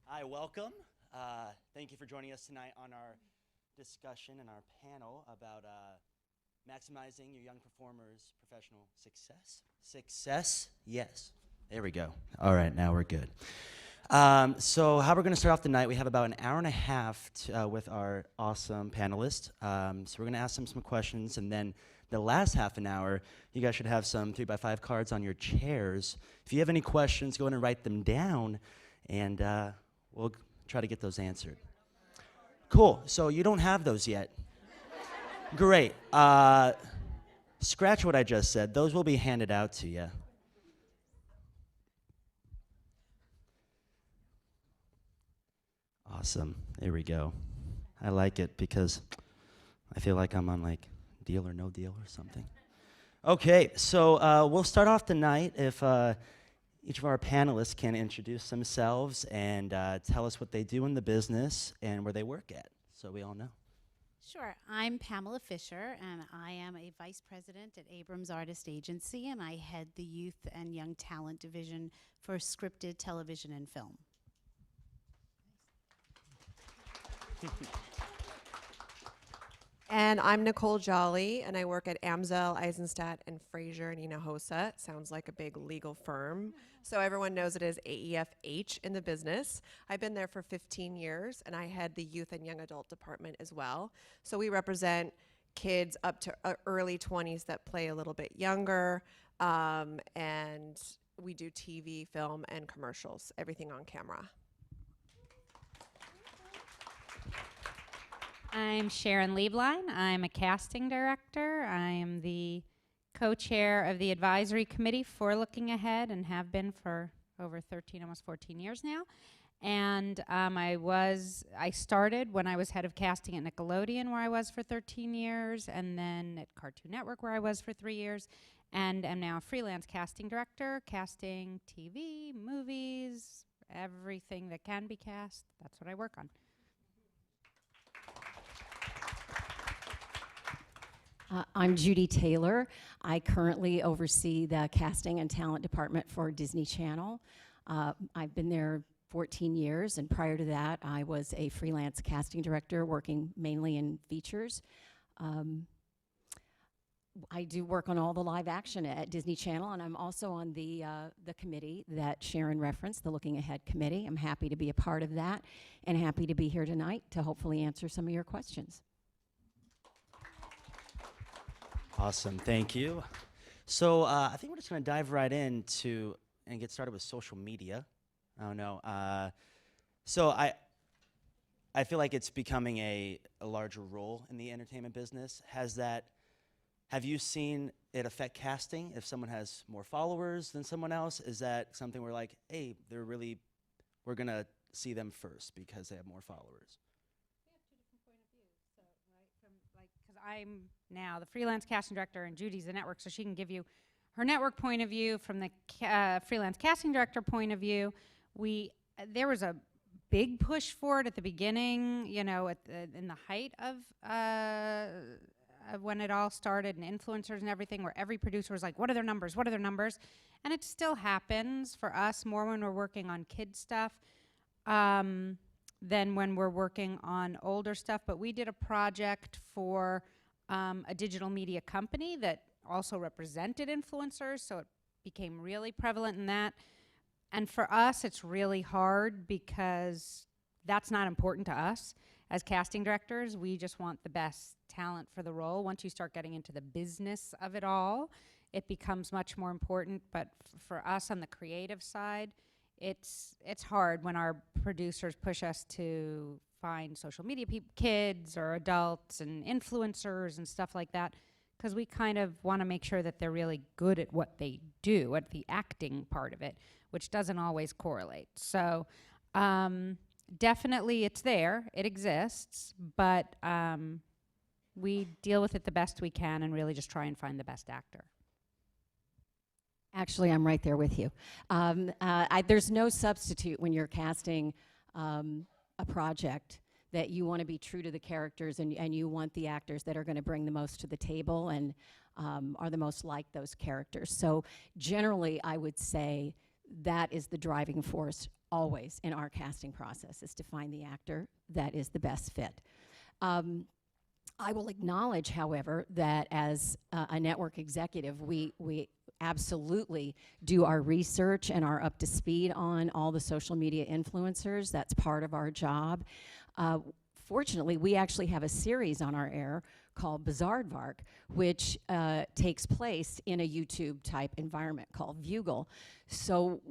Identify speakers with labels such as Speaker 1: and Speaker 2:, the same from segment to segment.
Speaker 1: Hi, welcome. Thank you for joining us tonight on our discussion and our panel about maximizing your young performers' professional success. Success? Yes. There we go. All right, now we're good. So how we're going to start off the night, we have about an hour and a half with our awesome panelists. So we're going to ask them some questions, and then the last half an hour, you guys should have some 3x5 cards on your chairs. If you have any questions, go ahead and write them down, and we'll try to get those answered. Cool. So you don't have those yet. Great. Scratch what I just said. Those will be handed out to you. Awesome. There we go. I like it because I feel like I'm on like Deal or No Deal or something. Okay, so we'll start off tonight if each of our panelists can introduce themselves and tell us what they do in the business and where they work at, so we all know.
Speaker 2: Sure. I'm Pamela Fisher, and I am a vice president at Abrams Artist Agency, and I head the youth and young talent division for scripted television and film.
Speaker 3: And I'm Nicole Jolly, and I work at Amzell, Eisenstadt, and Fraser and Hinojosa. Sounds like a big legal firm. So everyone knows it as AEFH in the business. I've been there for 15 years, and I head the youth and young adult department as well. So we represent kids up to early 20s that play a little bit younger, and we do TV, film, and commercials, everything on camera.
Speaker 4: I'm Sharon Lieblein. I'm a casting director. I am the co-chair of the advisory committee for Looking Ahead and have been for over 13, almost 14 years now. And I started when I was head of casting at Nickelodeon, where I was for 13 years, and then at Cartoon Network, where I was for 3 years, and am now a freelance casting director, casting TV, movies, everything that can be cast. That's what I work on.
Speaker 5: I'm Judy Taylor. I currently oversee the casting and talent department for Disney Channel. I've been there 14 years, and prior to that, I was a freelance casting director working mainly in features. I do work on all the live action at Disney Channel, and I'm also on the committee that Sharon referenced, the Looking Ahead Committee. I'm happy to be a part of that, and happy to be here tonight to hopefully answer some of your questions.
Speaker 1: Awesome, thank you. So I think we're just gonna dive right into and get started with social media. I don't know. So I feel like it's becoming a larger role in the entertainment business. Have you seen it affect casting? If someone has more followers than someone else, is that something where like, hey, we're gonna see them first because they have more followers?
Speaker 4: We have two different point of views, so right, because I'm now the freelance casting director and Judy's the network, so she can give you her network point of view. From the freelance casting director point of view, there was a big push for it at the beginning, you know, in the height of when it all started, and influencers and everything, where every producer was like, what are their numbers? What are their numbers? And it still happens for us more when we're working on kid stuff than when we're working on older stuff. But we did a project for a digital media company that also represented influencers, so it became really prevalent in that. And for us, it's really hard because that's not important to us. As casting directors, we just want the best talent for the role. Once you start getting into the business of it all, it becomes much more important. But for us on the creative side, it's hard when our producers push us to find social media kids or adults and influencers and stuff like that, because we kind of want to make sure that they're really good at what they do, at the acting part of it, which doesn't always correlate. So definitely it's there, it exists, but we deal with it the best we can and really just try and find the best actor.
Speaker 5: Actually, I'm right there with you. There's no substitute when you're casting a project that you want to be true to the characters, and you want the actors that are going to bring the most to the table and are the most like those characters. So generally, I would say that is the driving force always in our casting process, is to find the actor that is the best fit. I will acknowledge, however, that as a network executive, we absolutely do our research and are up to speed on all the social media influencers. That's part of our job. Fortunately, we actually have a series on our air called Bizarrevark, which takes place in a YouTube-type environment called Vugal. So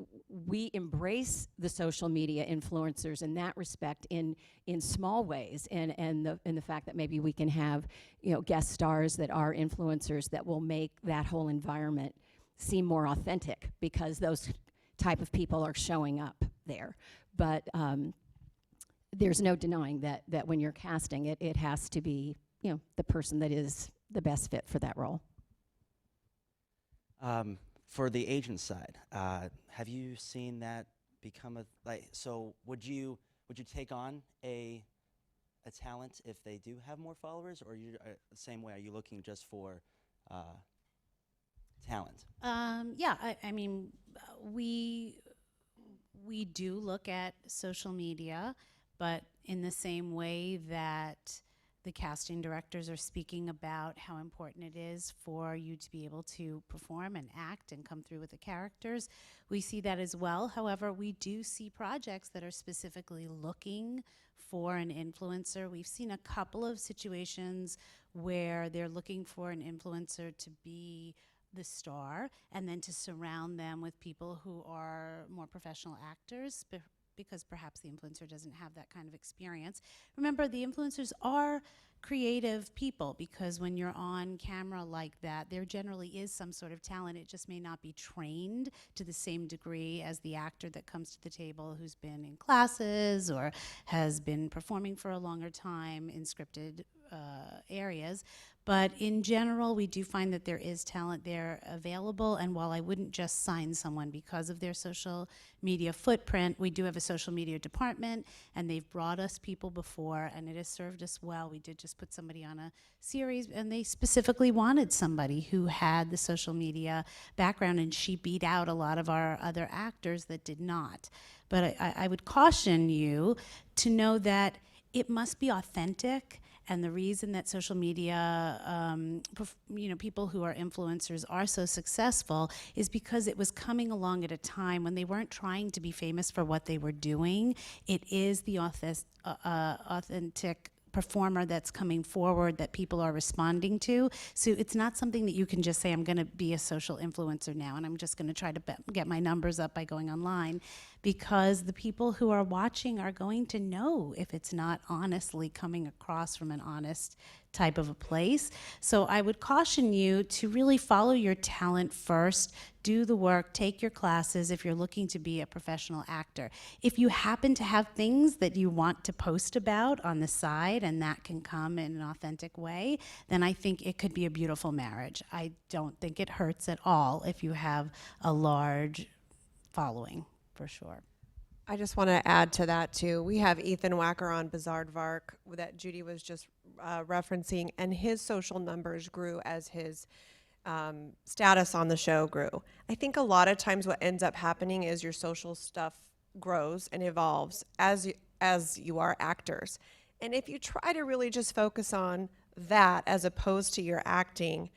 Speaker 5: we embrace the social media influencers in that respect in small ways, and the fact that maybe we can have, you know, guest stars that are influencers that will make that whole environment seem more authentic because those type of people are showing up there. But there's no denying that when you're casting it, it has to be, you know, the person that is the best fit for that role.
Speaker 1: For the agent side, have you seen that become so would you take on a talent if they do have more followers, or you the same way, are you looking just for talent?
Speaker 2: Yeah, I mean, we do look at social media, but in the same way that the casting directors are speaking about how important it is for you to be able to perform and act and come through with the characters, we see that as well. However, we do see projects that are specifically looking for an influencer. We've seen a couple of situations where they're looking for an influencer to be the star and then to surround them with people who are more professional actors, because perhaps the influencer doesn't have that kind of experience. Remember, the influencers are creative people, because when you're on camera like that, there generally is some sort of talent. It just may not be trained to the same degree as the actor that comes to the table who's been in classes or has been performing for a longer time in scripted areas. But in general, we do find that there is talent there available, and while I wouldn't just sign someone because of their social media footprint, we do have a social media department, and they've brought us people before, and it has served us well. We did just put somebody on a series, and they specifically wanted somebody who had the social media background, and she beat out a lot of our other actors that did not. But I would caution you to know that it must be authentic. And the reason that social media, people who are influencers are so successful is because it was coming along at a time when they weren't trying to be famous for what they were doing. It is the authentic performer that's coming forward that people are responding to. So it's not something that you can just say, I'm going to be a social influencer now, and I'm just going to try to get my numbers up by going online, because the people who are watching are going to know if it's not honestly coming across from an honest type of a place. So I would caution you to really follow your talent first, do the work, take your classes if you're looking to be a professional actor. If you happen to have things that you want to post about on the side and that can come in an authentic way, then I think it could be a beautiful marriage. I don't think it hurts at all if you have a large following, for sure.
Speaker 3: I just want to add to that too. We have Ethan Wacker on Bizarrevark that Judy was just referencing, and his social numbers grew as his status on the show grew. I think a lot of times what ends up happening is your social stuff grows and evolves as you are actors. And if you try to really just focus on that as opposed to your acting,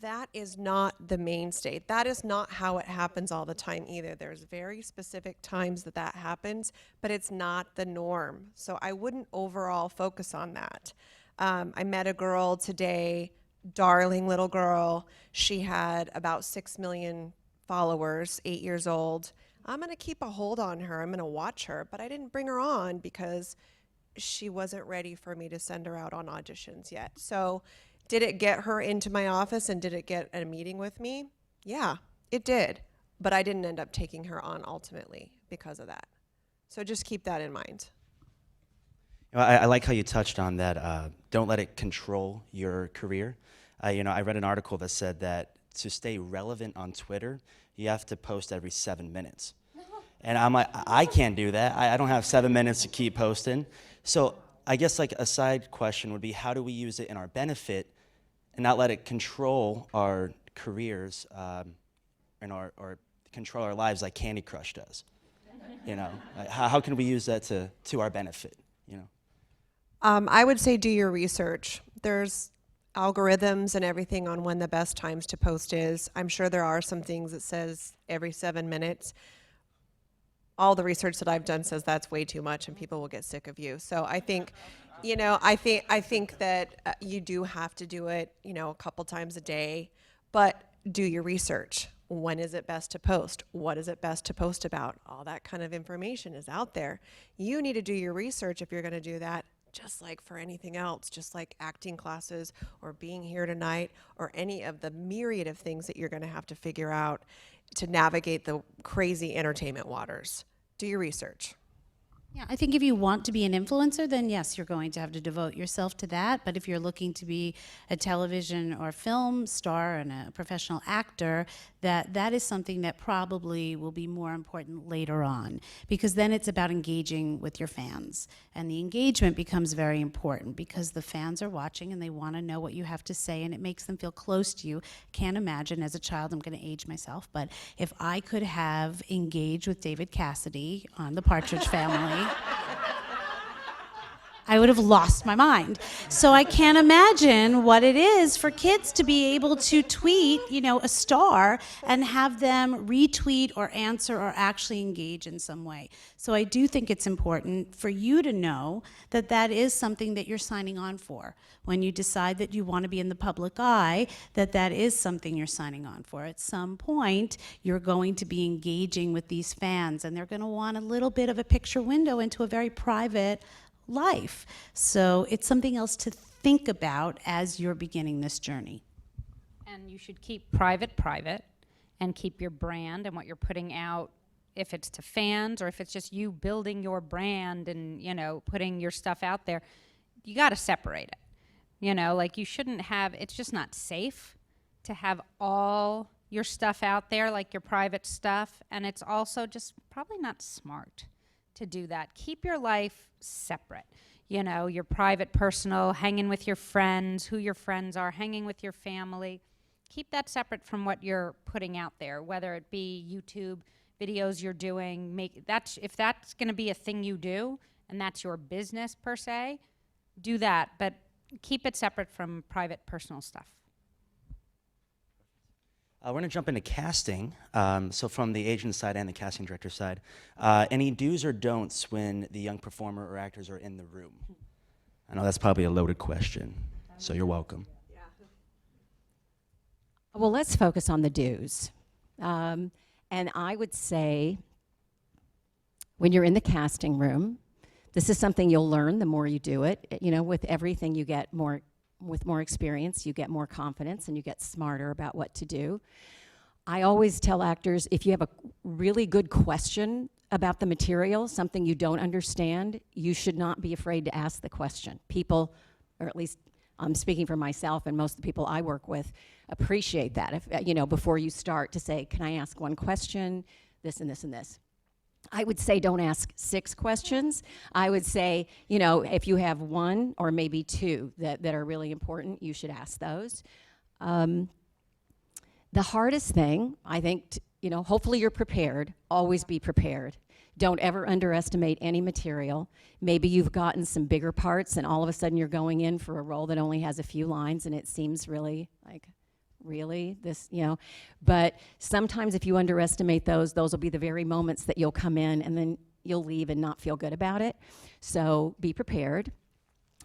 Speaker 3: that is not the mainstay. That is not how it happens all the time either. There's very specific times that happens, but it's not the norm. So I wouldn't overall focus on that. I met a girl today, darling little girl. She had about 6 million followers, 8 years old. I'm gonna keep a hold on her. I'm gonna watch her, but I didn't bring her on because she wasn't ready for me to send her out on auditions yet. So did it get her into my office and did it get a meeting with me? Yeah, it did. But I didn't end up taking her on ultimately because of that. So just keep that in mind.
Speaker 1: You know, I like how you touched on that. Don't let it control your career. I read an article that said that to stay relevant on Twitter, you have to post every 7 minutes. And I'm like, I can't do that. I don't have 7 minutes to keep posting. So I guess like a side question would be, how do we use it in our benefit and not let it control our careers and our control our lives like Candy Crush does. You know, like, how can we use that to our benefit? You know.
Speaker 3: I would say do your research. There's algorithms and everything on when the best times to post is. I'm sure there are some things that says every 7 minutes. All the research that I've done says that's way too much and people will get sick of you. So I think, you know, I think that you do have to do it, you know, a couple times a day, but do your research. When is it best to post? What is it best to post about? All that kind of information is out there. You need to do your research if you're going to do that, just like for anything else, just like acting classes or being here tonight or any of the myriad of things that you're going to have to figure out to navigate the crazy entertainment waters. Do your research.
Speaker 2: Yeah, I think if you want to be an influencer, then yes, you're going to have to devote yourself to that. But if you're looking to be a television or film star and a professional actor, that is something that probably will be more important later on, because then it's about engaging with your fans. And the engagement becomes very important because the fans are watching and they want to know what you have to say, and it makes them feel close to you. Can't imagine, as a child, I'm going to age myself, but if I could have engaged with David Cassidy on The Partridge Family, I would have lost my mind. So I can't imagine what it is for kids to be able to tweet, you know, a star and have them retweet or answer or actually engage in some way. So I do think it's important for you to know that that is something that you're signing on for. When you decide that you want to be in the public eye, that is something you're signing on for. At some point, you're going to be engaging with these fans, and they're going to want a little bit of a picture window into a very private life. So it's something else to think about as you're beginning this journey.
Speaker 4: And you should keep private and keep your brand and what you're putting out, if it's to fans or if it's just you building your brand and, you know, putting your stuff out there, you got to separate it. You know, like you shouldn't have, it's just not safe to have all your stuff out there, like your private stuff, and it's also just probably not smart to do that. Keep your life separate. You know, your private, personal, hanging with your friends, who your friends are, hanging with your family. Keep that separate from what you're putting out there, whether it be YouTube videos you're doing. If that's going to be a thing you do and that's your business per se, do that, but keep it separate from private, personal stuff.
Speaker 1: We're going to jump into casting. So from the agent side and the casting director side, any do's or don'ts when the young performer or actors are in the room? I know that's probably a loaded question, so you're welcome.
Speaker 5: Well, let's focus on the do's. And I would say when you're in the casting room, this is something you'll learn the more you do it. You know, with everything you get more experience, you get more confidence and you get smarter about what to do. I always tell actors, if you have a really good question about the material, something you don't understand, you should not be afraid to ask the question. People, or at least I'm speaking for myself and most of the people I work with, appreciate that. If, you know, before you start, to say, can I ask one question, this and this and this. I would say don't ask 6 questions. I would say, you know, if you have 1 or maybe 2 that are really important, you should ask those. The hardest thing, I think, you know, hopefully you're prepared. Always be prepared. Don't ever underestimate any material. Maybe you've gotten some bigger parts and all of a sudden you're going in for a role that only has a few lines and it seems really like, really, this, you know. But sometimes if you underestimate those will be the very moments that you'll come in and then you'll leave and not feel good about it. So be prepared.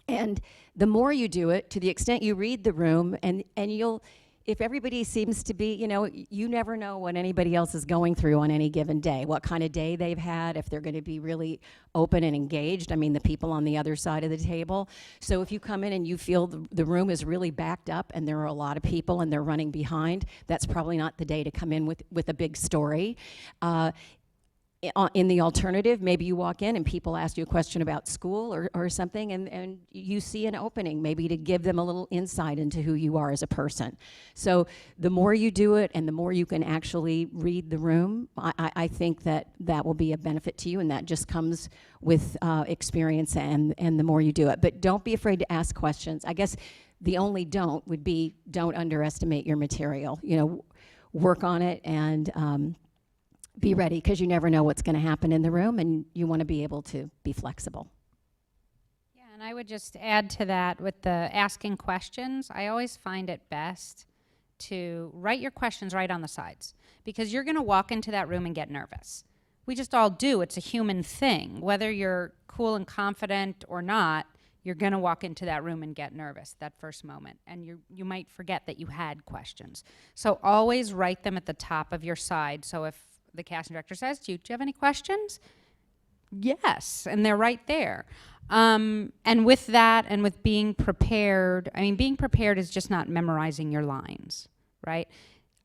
Speaker 5: And the more you do it, to the extent you read the room, and you'll, if everybody seems to be, you know, you never know what anybody else is going through on any given day, what kind of day they've had, if they're going to be really open and engaged. I mean, the people on the other side of the table. So if you come in and you feel the room is really backed up and there are a lot of people and they're running behind, that's probably not the day to come in with a big story. In the alternative, maybe you walk in and people ask you a question about school or something, and you see an opening, maybe to give them a little insight into who you are as a person. So the more you do it and the more you can actually read the room, I think that will be a benefit to you, and that just comes with experience and the more you do it. But don't be afraid to ask questions. I guess the only don't would be don't underestimate your material. You know, work on it and be ready, because you never know what's going to happen in the room, and you want to be able to be flexible.
Speaker 4: Yeah, and I would just add to that with the asking questions. I always find it best to write your questions right on the sides, because you're going to walk into that room and get nervous. We just all do. It's a human thing. Whether you're cool and confident or not, you're going to walk into that room and get nervous that first moment. And you might forget that you had questions. So always write them at the top of your side. So if the casting director says to you, do you have any questions? Yes. And they're right there. And with that, and with being prepared, I mean, being prepared is just not memorizing your lines, right?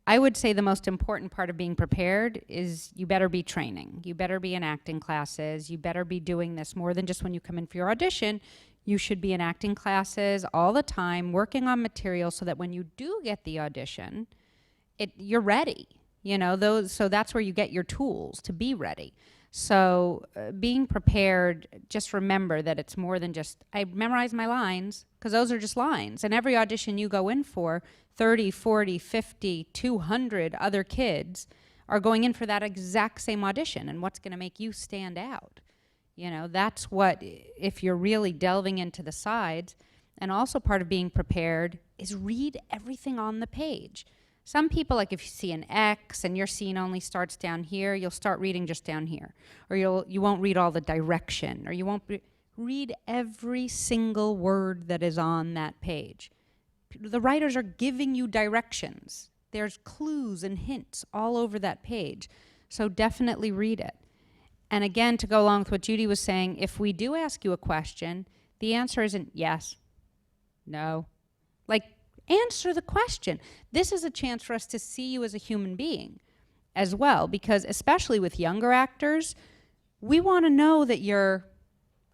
Speaker 4: I would say the most important part of being prepared is you better be training. You better be in acting classes. You better be doing this more than just when you come in for your audition. You should be in acting classes all the time, working on material, so that when you do get the audition, you're ready. You know, so that's where you get your tools to be ready. So being prepared, just remember that it's more than just, I memorize my lines, because those are just lines. And every audition you go in for, 30, 40, 50, 200 other kids are going in for that exact same audition. And what's going to make you stand out? You know, that's what, if you're really delving into the sides. And also part of being prepared is read everything on the page. Some people, like if you see an X and your scene only starts down here, you'll start reading just down here. Or you won't read all the direction, or you won't read every single word that is on that page. The writers are giving you directions. There's clues and hints all over that page. So definitely read it. And again, to go along with what Judy was saying, if we do ask you a question, the answer isn't yes, no. Like, answer the question. This is a chance for us to see you as a human being as well, because especially with younger actors, we want to know that you're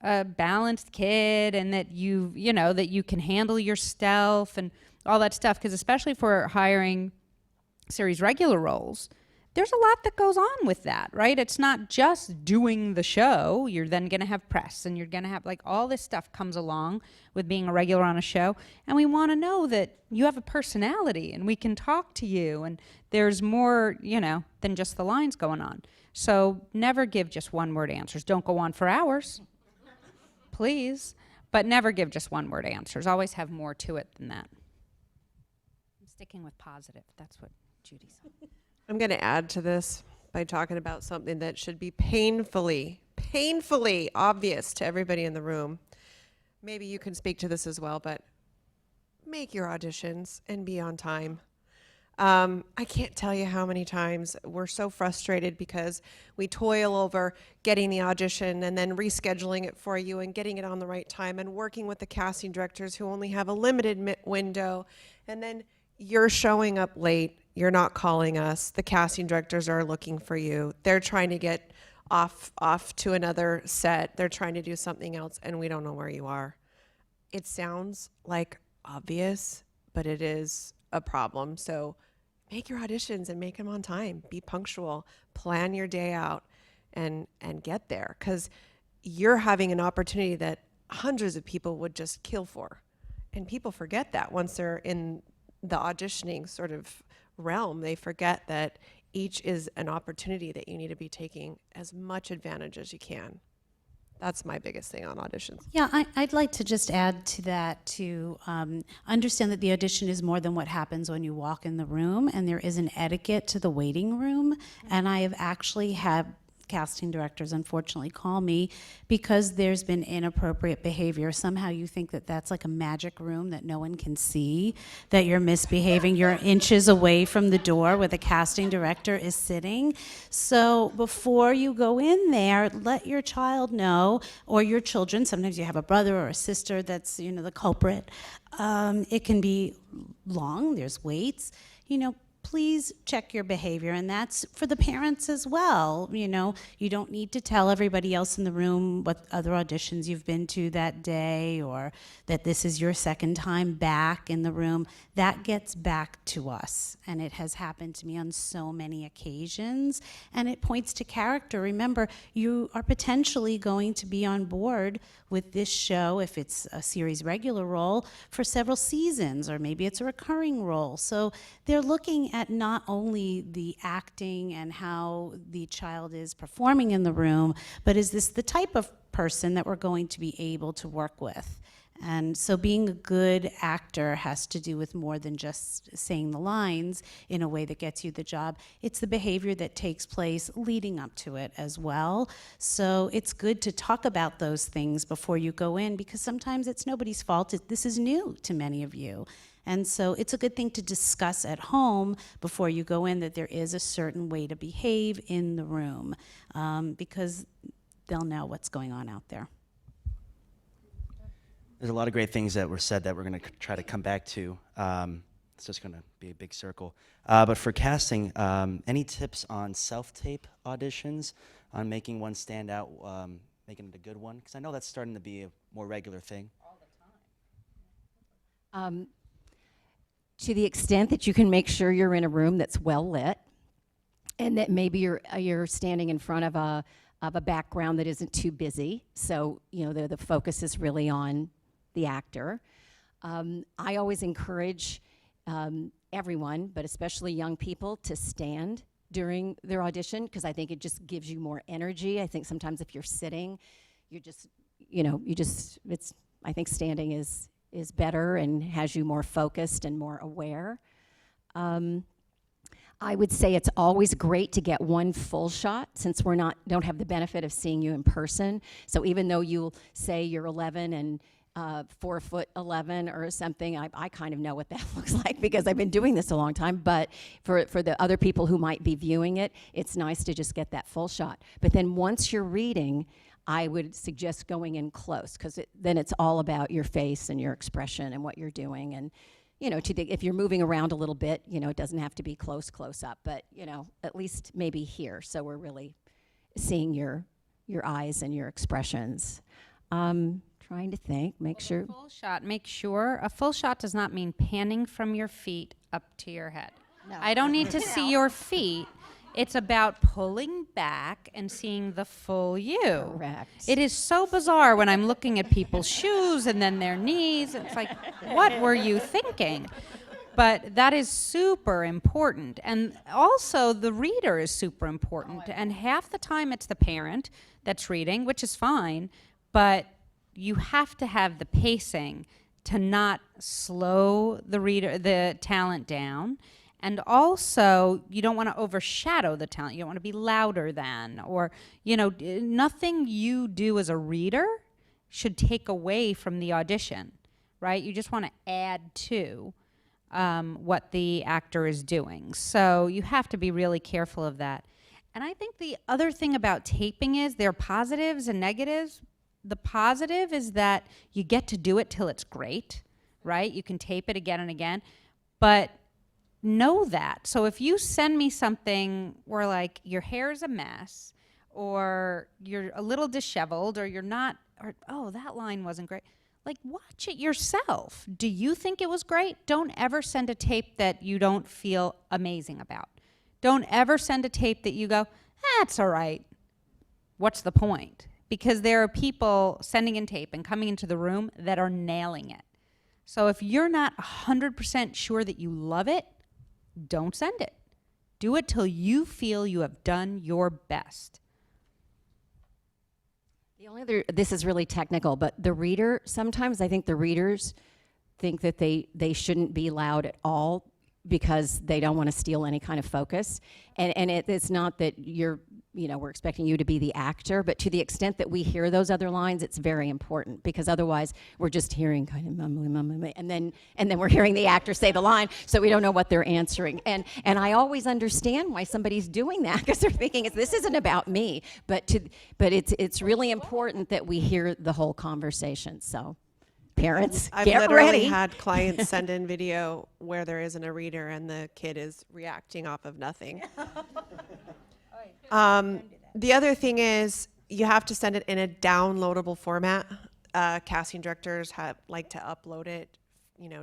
Speaker 4: a balanced kid and that that you can handle yourself and all that stuff. Because especially for hiring series regular roles, there's a lot that goes on with that, right? It's not just doing the show. You're then going to have press, and you're going to have, like, all this stuff comes along with being a regular on a show. And we want to know that you have a personality and we can talk to you, and there's more, than just the lines going on. So never give just one-word answers. Don't go on for hours, please, but never give just one-word answers. Always have more to it than that. I'm sticking with positive. That's what Judy said.
Speaker 3: I'm going to add to this by talking about something that should be painfully obvious to everybody in the room. Maybe you can speak to this as well, but make your auditions and be on time. I can't tell you how many times we're so frustrated because we toil over getting the audition and then rescheduling it for you and getting it on the right time and working with the casting directors who only have a limited window, and then you're showing up late. You're not calling us. The casting directors are looking for you. They're trying to get off to another set. They're trying to do something else, and we don't know where you are. It sounds like obvious, but it is a problem. So make your auditions and make them on time. Be punctual. Plan your day out and get there, because you're having an opportunity that hundreds of people would just kill for. And people forget that once they're in the auditioning sort of realm. They forget that each is an opportunity that you need to be taking as much advantage as you can. That's my biggest thing on auditions.
Speaker 2: Yeah, I'd like to just add to that to understand that the audition is more than what happens when you walk in the room, and there is an etiquette to the waiting room. And I have actually had casting directors unfortunately call me because there's been inappropriate behavior. Somehow you think that that's like a magic room that no one can see, that you're misbehaving. You're inches away from the door where the casting director is sitting. So before you go in there, let your child know, or your children. Sometimes you have a brother or a sister that's, the culprit. It can be long, there's waits, please check your behavior, and that's for the parents as well. You don't need to tell everybody else in the room what other auditions you've been to that day, or that this is your second time back in the room. That gets back to us, and it has happened to me on so many occasions, and it points to character. Remember, you are potentially going to be on board with this show, if it's a series regular role, for several seasons, or maybe it's a recurring role. So they're looking looking at not only the acting and how the child is performing in the room, but is this the type of person that we're going to be able to work with? And so being a good actor has to do with more than just saying the lines in a way that gets you the job. It's the behavior that takes place leading up to it as well. So it's good to talk about those things before you go in, because sometimes it's nobody's fault. This is new to many of you. And so it's a good thing to discuss at home before you go in, that there is a certain way to behave in the room, because they'll know what's going on out there.
Speaker 1: There's a lot of great things that were said that we're going to try to come back to. It's just going to be a big circle. But for casting, any tips on self-tape auditions, on making one stand out, making it a good one? Because I know that's starting to be a more regular thing.
Speaker 5: All the time. To the extent that you can make sure you're in a room that's well lit, and that maybe you're standing in front of a background that isn't too busy, so the focus is really on the actor. I always encourage everyone, but especially young people, to stand during their audition, because I think it just gives you more energy. I think sometimes if you're sitting, I think standing is better and has you more focused and more aware. I would say it's always great to get one full shot, since don't have the benefit of seeing you in person. So even though you'll say you're 11 and 4'11" or something, I kind of know what that looks like, because I've been doing this a long time. But for the other people who might be viewing it, it's nice to just get that full shot. But then once you're reading, I would suggest going in close, because then it's all about your face and your expression and what you're doing. And if you're moving around a little bit, it doesn't have to be close up, but at least maybe here, so we're really seeing your eyes and your expressions. Trying to think, make sure.
Speaker 4: A full shot does not mean panning from your feet up to your head.
Speaker 5: No.
Speaker 4: I don't need to see your feet. It's about pulling back and seeing the full you.
Speaker 5: Correct.
Speaker 4: It is so bizarre when I'm looking at people's shoes and then their knees. It's like, what were you thinking? But that is super important. And also the reader is super important. And half the time it's the parent that's reading, which is fine, but you have to have the pacing to not slow the talent down. And also, you don't want to overshadow the talent. You don't want to be louder than, or, nothing you do as a reader should take away from the audition, right? You just want to add to what the actor is doing. So you have to be really careful of that. And I think the other thing about taping is there are positives and negatives. The positive is that you get to do it till it's great, right? You can tape it again and again, but know that. So if you send me something where like your hair is a mess, or you're a little disheveled, or you're not, or oh, that line wasn't great, like watch it yourself. Do you think it was great? Don't ever send a tape that you don't feel amazing about. Don't ever send a tape that you go, that's all right. What's the point? Because there are people sending in tape and coming into the room that are nailing it. So if you're not 100% sure that you love it, don't send it. Do it till you feel you have done your best.
Speaker 5: The only other, this is really technical, but the reader, sometimes I think the readers think that they shouldn't be loud at all, because they don't want to steal any kind of focus. And it's not that we're expecting you to be the actor, but to the extent that we hear those other lines, it's very important, because otherwise we're just hearing kind of mumbly, and then we're hearing the actor say the line, so we don't know what they're answering. And I always understand why somebody's doing that, because they're thinking this isn't about me, but it's really important that we hear the whole conversation. So parents,
Speaker 3: I've
Speaker 5: get
Speaker 3: literally
Speaker 5: ready.
Speaker 3: had clients send in video where there isn't a reader and the kid is reacting off of nothing. The other thing is you have to send it in a downloadable format. Casting directors like to upload it,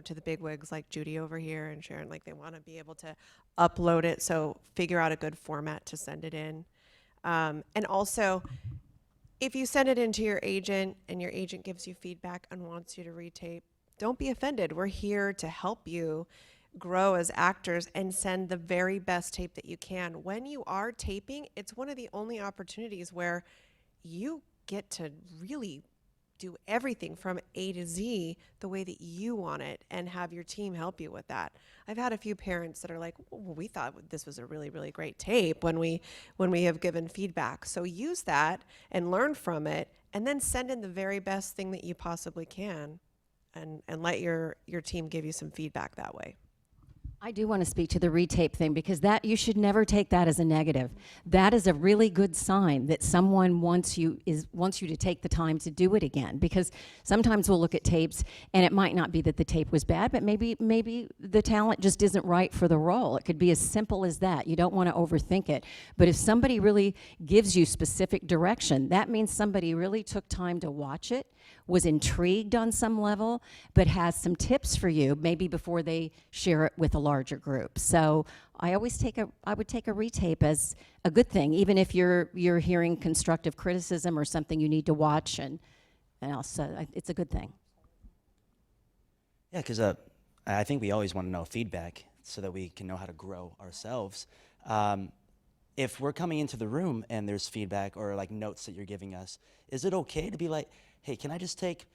Speaker 3: to the bigwigs like Judy over here and Sharon. Like they want to be able to upload it. So figure out a good format to send it in. And also, if you send it into your agent and your agent gives you feedback and wants you to retape, don't be offended. We're here to help you. grow as actors and send the very best tape that you can. When you are taping, it's one of the only opportunities where you get to really do everything from A to Z the way that you want it and have your team help you with that. I've had a few parents that are like, well, we thought this was a really, really great tape when we have given feedback. So use that and learn from it, and then send in the very best thing that you possibly can, and let your team give you some feedback that way.
Speaker 5: I do want to speak to the retape thing, because that you should never take that as a negative. That is a really good sign that someone wants you to take the time to do it again, because sometimes we'll look at tapes and it might not be that the tape was bad, but maybe the talent just isn't right for the role. It could be as simple as that. You don't want to overthink it. But if somebody really gives you specific direction, that means somebody really took time to watch it, was intrigued on some level, but has some tips for you maybe before they share it with a larger group. So I would take a retape as a good thing, even if you're hearing constructive criticism or something you need to watch, and also it's a good thing.
Speaker 1: Yeah, because I think we always want to know feedback so that we can know how to grow ourselves. If we're coming into the room and there's feedback or like notes that you're giving us, is it okay to be like, hey, can I just take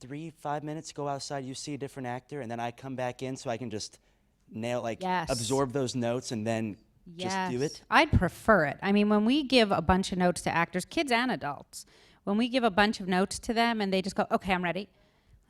Speaker 1: 3-5 minutes, go outside, you see a different actor, and then I come back in so I can just
Speaker 4: Yes.
Speaker 1: absorb those notes and then just do it?
Speaker 4: I'd prefer it. I mean, when we give a bunch of notes to actors, kids and adults, when we give a bunch of notes to them and they just go, okay, I'm ready.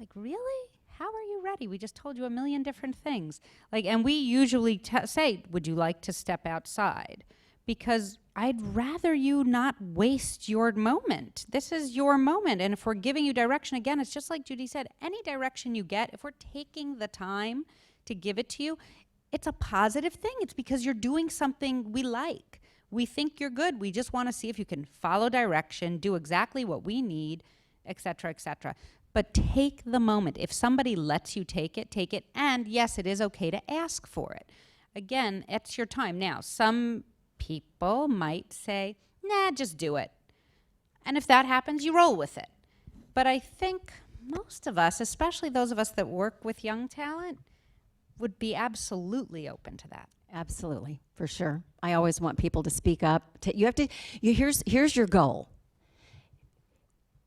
Speaker 4: Like, really? How are you ready? We just told you a million different things. And we usually say, would you like to step outside? Because I'd rather you not waste your moment. This is your moment. And if we're giving you direction, again, it's just like Judy said, any direction you get, if we're taking the time to give it to you, it's a positive thing. It's because you're doing something we like. We think you're good. We just want to see if you can follow direction, do exactly what we need, et cetera, et cetera. But take the moment. If somebody lets you take it, take it. And yes, it is okay to ask for it. Again, it's your time. Now, some people might say, nah, just do it. And if that happens, you roll with it. But I think most of us, especially those of us that work with young talent, would be absolutely open to that.
Speaker 5: Absolutely, for sure. I always want people to speak up. Here's your goal.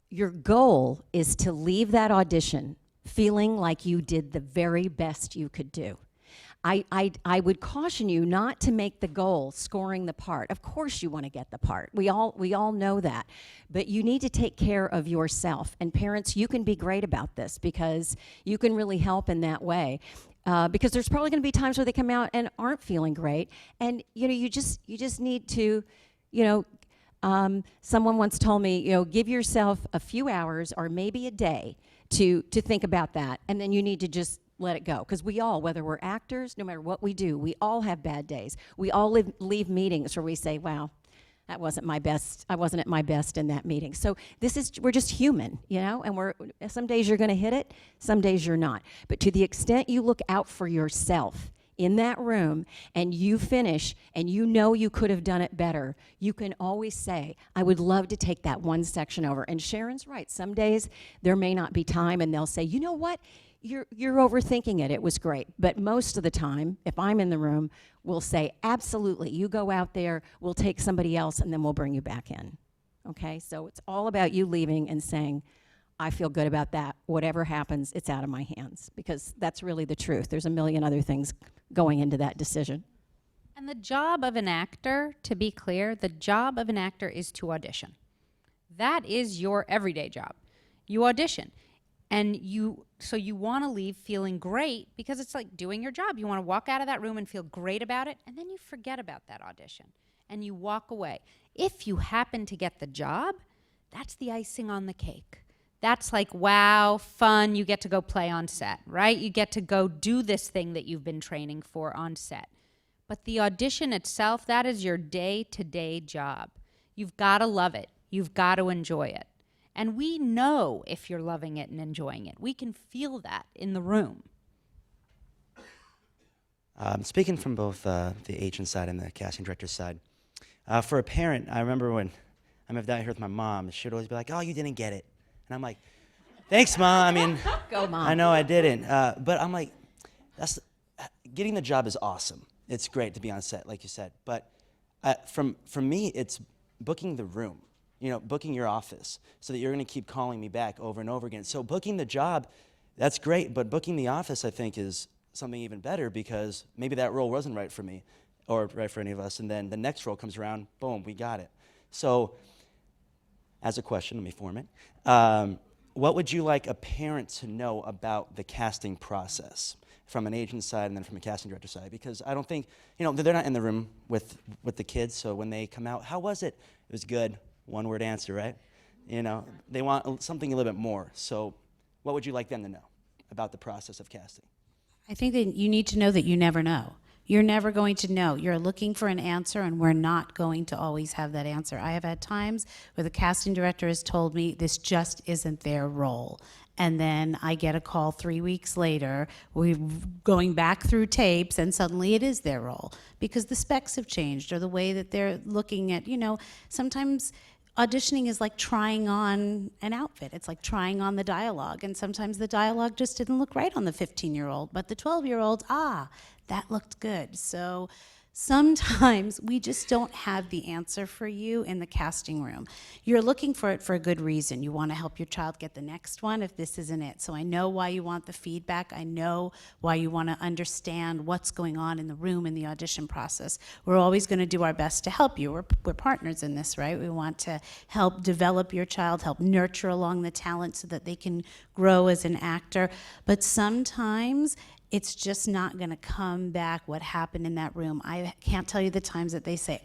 Speaker 5: Your goal is to leave that audition feeling like you did the very best you could do. I would caution you not to make the goal scoring the part. Of course you want to get the part. We all know that. But you need to take care of yourself. And parents, you can be great about this because you can really help in that way. Because there's probably going to be times where they come out and aren't feeling great. And you just need to, someone once told me, give yourself a few hours or maybe a day to think about that. And then you need to just let it go. Because we all, whether we're actors, no matter what we do, we all have bad days. We all leave meetings where we say, wow, that wasn't my best. I wasn't at my best in that meeting. So we're just human, and some days you're going to hit it, some days you're not. But to the extent you look out for yourself in that room and you finish and you could have done it better, you can always say, I would love to take that one section over. And Sharon's right. Some days there may not be time and they'll say, you know what? You're overthinking it. It was great. But most of the time, if I'm in the room, we'll say, absolutely, you go out there, we'll take somebody else, and then we'll bring you back in. Okay? So it's all about you leaving and saying, I feel good about that. Whatever happens, it's out of my hands. Because that's really the truth. There's a million other things going into that decision.
Speaker 4: And the job of an actor, to be clear, the job of an actor is to audition. That is your everyday job. You audition. And you want to leave feeling great because it's like doing your job. You want to walk out of that room and feel great about it, and then you forget about that audition and you walk away. If you happen to get the job, that's the icing on the cake. That's like, wow, fun, you get to go play on set, right? You get to go do this thing that you've been training for on set. But the audition itself, that is your day-to-day job. You've got to love it. You've got to enjoy it. And we know if you're loving it and enjoying it. We can feel that in the room.
Speaker 1: Speaking from both the agent side and the casting director's side, for a parent, I remember when I moved out here with my mom, she would always be like, oh, you didn't get it. And I'm like, thanks, Mom. I mean,
Speaker 5: Go, Mom.
Speaker 1: I know I didn't. But I'm like, getting the job is awesome. It's great to be on set, like you said. But from me, it's booking the room, booking your office so that you're going to keep calling me back over and over again. So booking the job, that's great. But booking the office, I think, is something even better because maybe that role wasn't right for me or right for any of us. And then the next role comes around, boom, we got it. So as a question, let me form it. What would you like a parent to know about the casting process from an agent side and then from a casting director side? Because I don't think, they're not in the room with the kids, so when they come out, how was it? It was good. One-word answer, right? They want something a little bit more. So what would you like them to know about the process of casting?
Speaker 2: I think that you need to know that you never know. You're never going to know. You're looking for an answer, and we're not going to always have that answer. I have had times where the casting director has told me this just isn't their role. And then I get a call 3 weeks later, we're going back through tapes, and suddenly it is their role because the specs have changed or the way that they're looking at, sometimes auditioning is like trying on an outfit. It's like trying on the dialogue. And sometimes the dialogue just didn't look right on the 15-year-old, but the 12-year-old, that looked good. So sometimes we just don't have the answer for you in the casting room. You're looking for it for a good reason. You want to help your child get the next one if this isn't it. So I know why you want the feedback. I know why you want to understand what's going on in the room in the audition process. We're always going to do our best to help you. We're partners in this, right? We want to help develop your child, help nurture along the talent so that they can grow as an actor. But sometimes it's just not going to come back what happened in that room. I can't tell you the times that they say,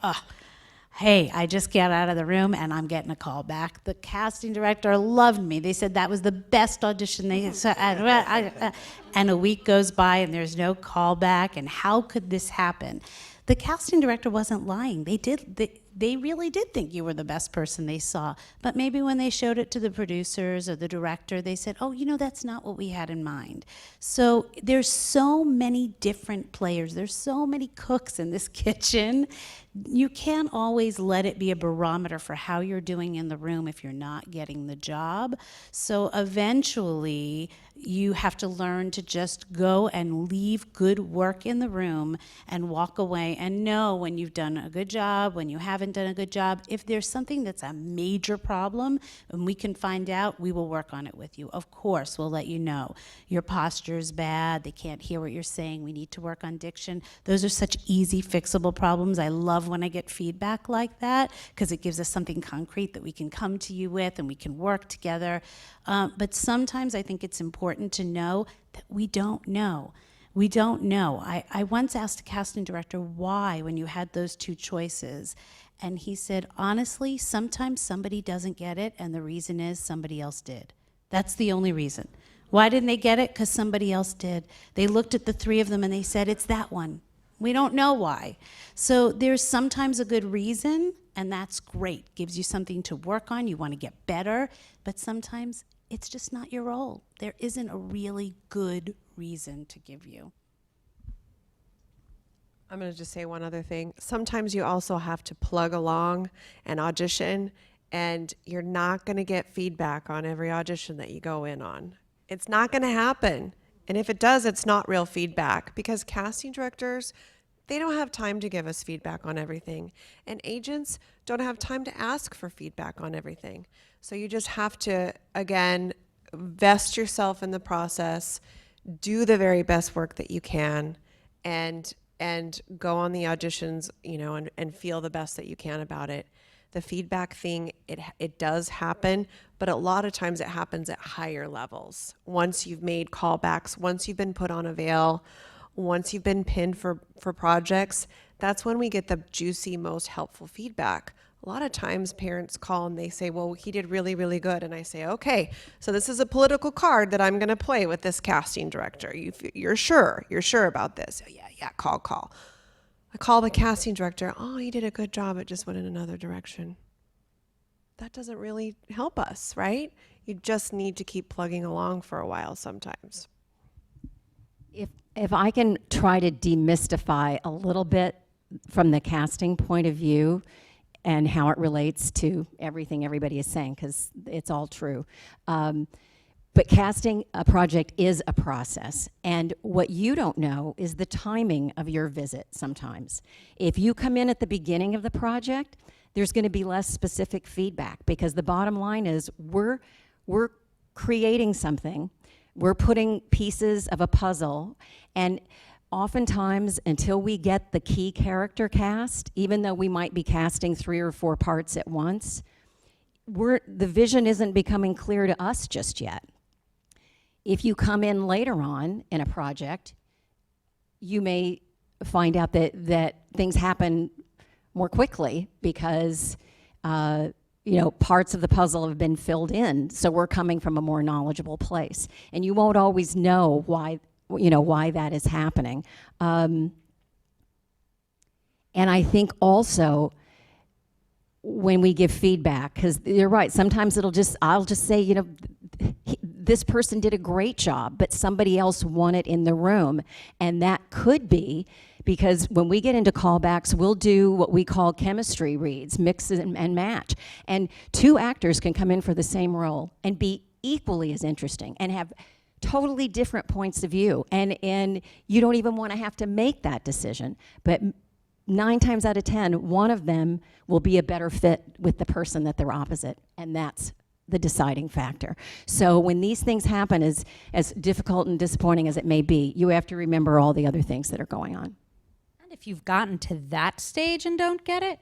Speaker 2: hey, I just got out of the room and I'm getting a call back. The casting director loved me. They said that was the best audition they saw. And a week goes by and there's no call back. And how could this happen? The casting director wasn't lying. They really did think you were the best person they saw. But maybe when they showed it to the producers or the director, they said, that's not what we had in mind. So there's so many different players. There's so many cooks in this kitchen. You can't always let it be a barometer for how you're doing in the room if you're not getting the job. So eventually, you have to learn to just go and leave good work in the room and walk away and know when you've done a good job, when you haven't done a good job. If there's something that's a major problem and we can find out, we will work on it with you. Of course, we'll let you know. Your posture's bad, they can't hear what you're saying, we need to work on diction. Those are such easy fixable problems. I love when I get feedback like that because it gives us something concrete that we can come to you with and we can work together. But sometimes I think it's important to know that we don't know. We don't know. I once asked a casting director why when you had those two choices. And he said, honestly, sometimes somebody doesn't get it and the reason is somebody else did. That's the only reason. Why didn't they get it? Because somebody else did. They looked at the three of them and they said, it's that one. We don't know why. So there's sometimes a good reason, and that's great. Gives you something to work on. You want to get better. But sometimes it's just not your role. There isn't a really good reason to give you.
Speaker 3: I'm going to just say one other thing. Sometimes you also have to plug along and audition, and you're not going to get feedback on every audition that you go in on. It's not going to happen. And if it does, it's not real feedback because casting directors, they don't have time to give us feedback on everything. And agents don't have time to ask for feedback on everything. So you just have to, again, vest yourself in the process, do the very best work that you can, and go on the auditions, and feel the best that you can about it. The feedback thing, it does happen, but a lot of times it happens at higher levels. Once you've made callbacks, once you've been put on a veil, once you've been pinned for projects, that's when we get the juicy, most helpful feedback. A lot of times parents call and they say, well, he did really, really good. And I say, okay, so this is a political card that I'm going to play with this casting director. You're sure about this? Yeah, call. I call the casting director. Oh, he did a good job. It just went in another direction. That doesn't really help us, right? You just need to keep plugging along for a while sometimes.
Speaker 5: If I can try to demystify a little bit from the casting point of view and how it relates to everything everybody is saying, because it's all true. But casting a project is a process. And what you don't know is the timing of your visit sometimes. If you come in at the beginning of the project, there's going to be less specific feedback, because the bottom line is we're creating something. We're putting pieces of a puzzle, and oftentimes until we get the key character cast, even though we might be casting 3 or 4 parts at once, the vision isn't becoming clear to us just yet. If you come in later on in a project, you may find out that things happen more quickly because parts of the puzzle have been filled in, so we're coming from a more knowledgeable place, and you won't always know why that is happening. And I think also when we give feedback, because you're right, sometimes I'll just say, this person did a great job, but somebody else won it in the room. And that could be because when we get into callbacks, we'll do what we call chemistry reads, mix and match. And 2 actors can come in for the same role and be equally as interesting and have totally different points of view. And you don't even want to have to make that decision. But 9 times out of 10, one of them will be a better fit with the person that they're opposite. And that's the deciding factor. So when these things happen, as difficult and disappointing as it may be, you have to remember all the other things that are going on.
Speaker 4: And if you've gotten to that stage and don't get it,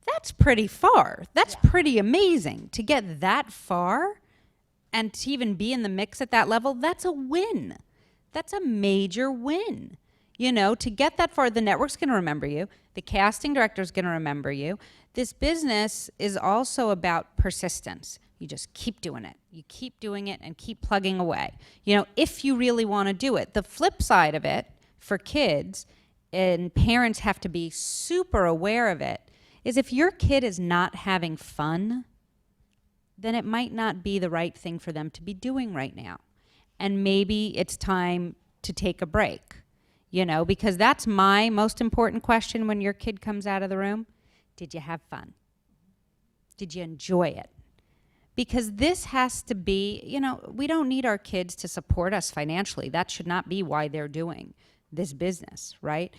Speaker 4: that's pretty far. That's pretty amazing. To get that far and to even be in the mix at that level, that's a win. That's a major win. To get that far, the network's going to remember you. The casting director's going to remember you. This business is also about persistence. You just keep doing it. You keep doing it and keep plugging away. If you really want to do it. The flip side of it for kids, and parents have to be super aware of it, is if your kid is not having fun, then it might not be the right thing for them to be doing right now. And maybe it's time to take a break, because that's my most important question when your kid comes out of the room. Did you have fun? Did you enjoy it? Because this has to be, we don't need our kids to support us financially. That should not be why they're doing this business, right?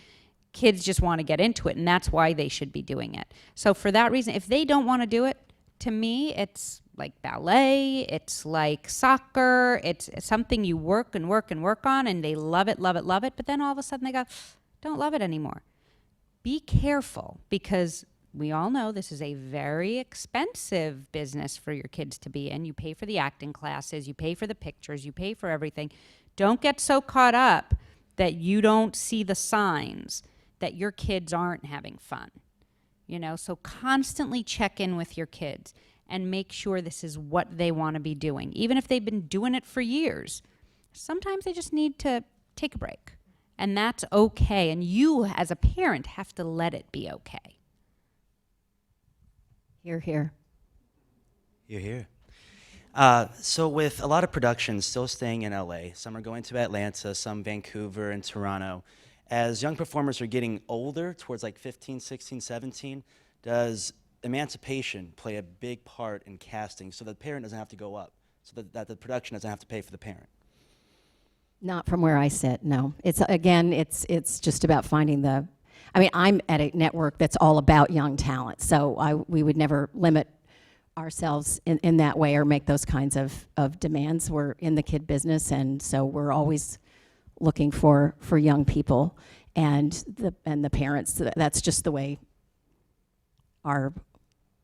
Speaker 4: Kids just want to get into it, and that's why they should be doing it. So for that reason, if they don't want to do it, to me, it's like ballet, it's like soccer, it's something you work and work and work on, and they love it, love it, love it, but then all of a sudden they go, don't love it anymore. Be careful, because we all know this is a very expensive business for your kids to be in. You pay for the acting classes, you pay for the pictures, you pay for everything. Don't get so caught up that you don't see the signs that your kids aren't having fun. So constantly check in with your kids and make sure this is what they want to be doing. Even if they've been doing it for years, sometimes they just need to take a break. And that's okay. And you, as a parent, have to let it be okay.
Speaker 5: Hear, hear.
Speaker 1: You're here. So with a lot of productions still staying in LA, some are going to Atlanta, some Vancouver and Toronto. As young performers are getting older, towards like 15, 16, 17, does emancipation play a big part in casting so that the parent doesn't have to go up, so that the production doesn't have to pay for the parent?
Speaker 5: Not from where I sit, no. It's just about finding I'm at a network that's all about young talent, so we would never limit ourselves in that way or make those kinds of demands. We're in the kid business, and so we're always looking for young people and the parents. That's just the way our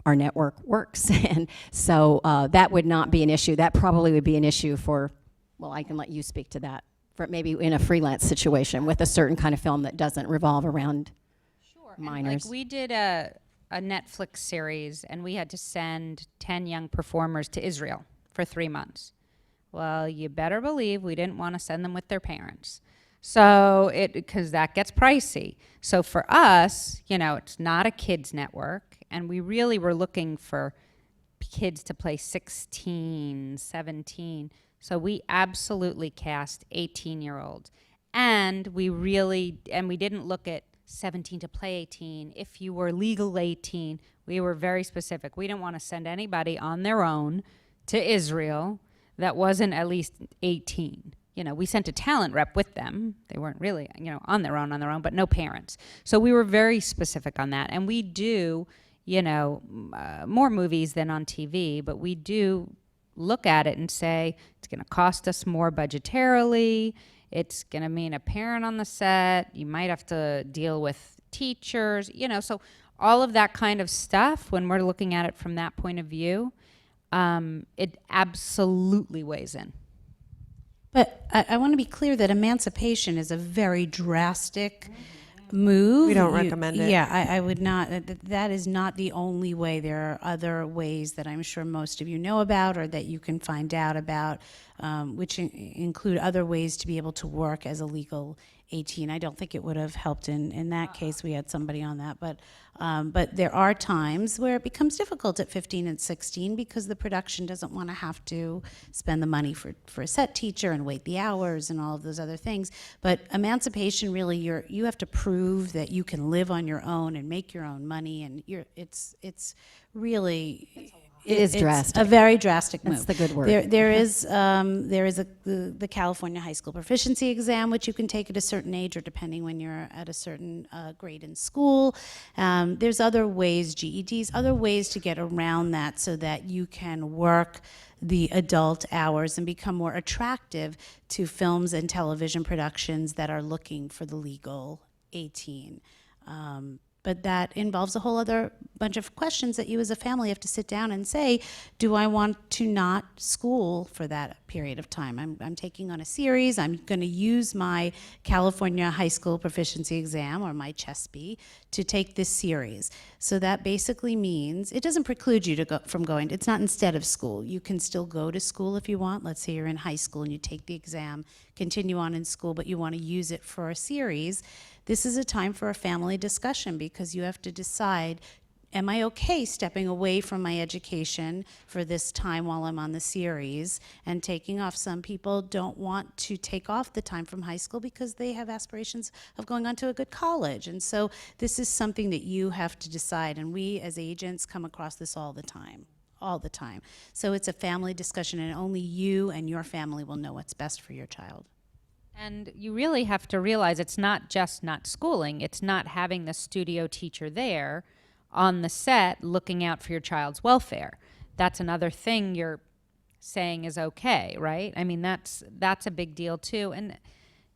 Speaker 5: network works. And so that would not be an issue. That probably would be an issue for, well, I can let you speak to that, for maybe in a freelance situation with a certain kind of film that doesn't revolve around minors.
Speaker 4: Like we did a Netflix series, and we had to send 10 young performers to Israel for 3 months. Well, you better believe we didn't want to send them with their parents. So because that gets pricey. So for us, it's not a kids network, and we really were looking for kids to play 16, 17. So we absolutely cast 18-year-olds. And we didn't look at 17 to play 18. If you were legal 18, we were very specific. We didn't want to send anybody on their own to Israel that wasn't at least 18. We sent a talent rep with them. They weren't really, on their own, but no parents. So we were very specific on that. And we do, more movies than on TV, but we do look at it and say, it's going to cost us more budgetarily. It's going to mean a parent on the set. You might have to deal with teachers, so all of that kind of stuff, when we're looking at it from that point of view, it absolutely weighs in.
Speaker 2: But I want to be clear that emancipation is a very drastic move.
Speaker 3: We don't recommend it.
Speaker 2: Yeah, I would not. That is not the only way. There are other ways that I'm sure most of you know about or that you can find out about, which include other ways to be able to work as a legal 18. I don't think it would have helped in that case. We had somebody on that. But there are times where it becomes difficult at 15 and 16 because the production doesn't want to have to spend the money for a set teacher and wait the hours and all of those other things. But emancipation, really, you have to prove that you can live on your own and make your own money, and it's really...
Speaker 5: It is
Speaker 2: it's
Speaker 5: drastic.
Speaker 2: a very drastic move.
Speaker 5: That's the good word.
Speaker 2: There is the California High School Proficiency Exam, which you can take at a certain age or depending when you're at a certain grade in school. There's other ways, GEDs, other ways to get around that so that you can work the adult hours and become more attractive to films and television productions that are looking for the legal 18. But that involves a whole other bunch of questions that you as a family have to sit down and say, do I want to not school for that period of time? I'm taking on a series. I'm going to use my California High School Proficiency Exam or my CHESP to take this series. So that basically means it doesn't preclude you from going. It's not instead of school. You can still go to school if you want. Let's say you're in high school and you take the exam, continue on in school, but you want to use it for a series. This is a time for a family discussion because you have to decide, am I okay stepping away from my education for this time while I'm on the series and taking off? Some people don't want to take off the time from high school because they have aspirations of going on to a good college. And so this is something that you have to decide. And we as agents come across this all the time. So it's a family discussion, and only you and your family will know what's best for your child.
Speaker 4: And you really have to realize it's not just not schooling. It's not having the studio teacher there on the set looking out for your child's welfare. That's another thing you're saying is okay, right? I mean, that's a big deal too. And,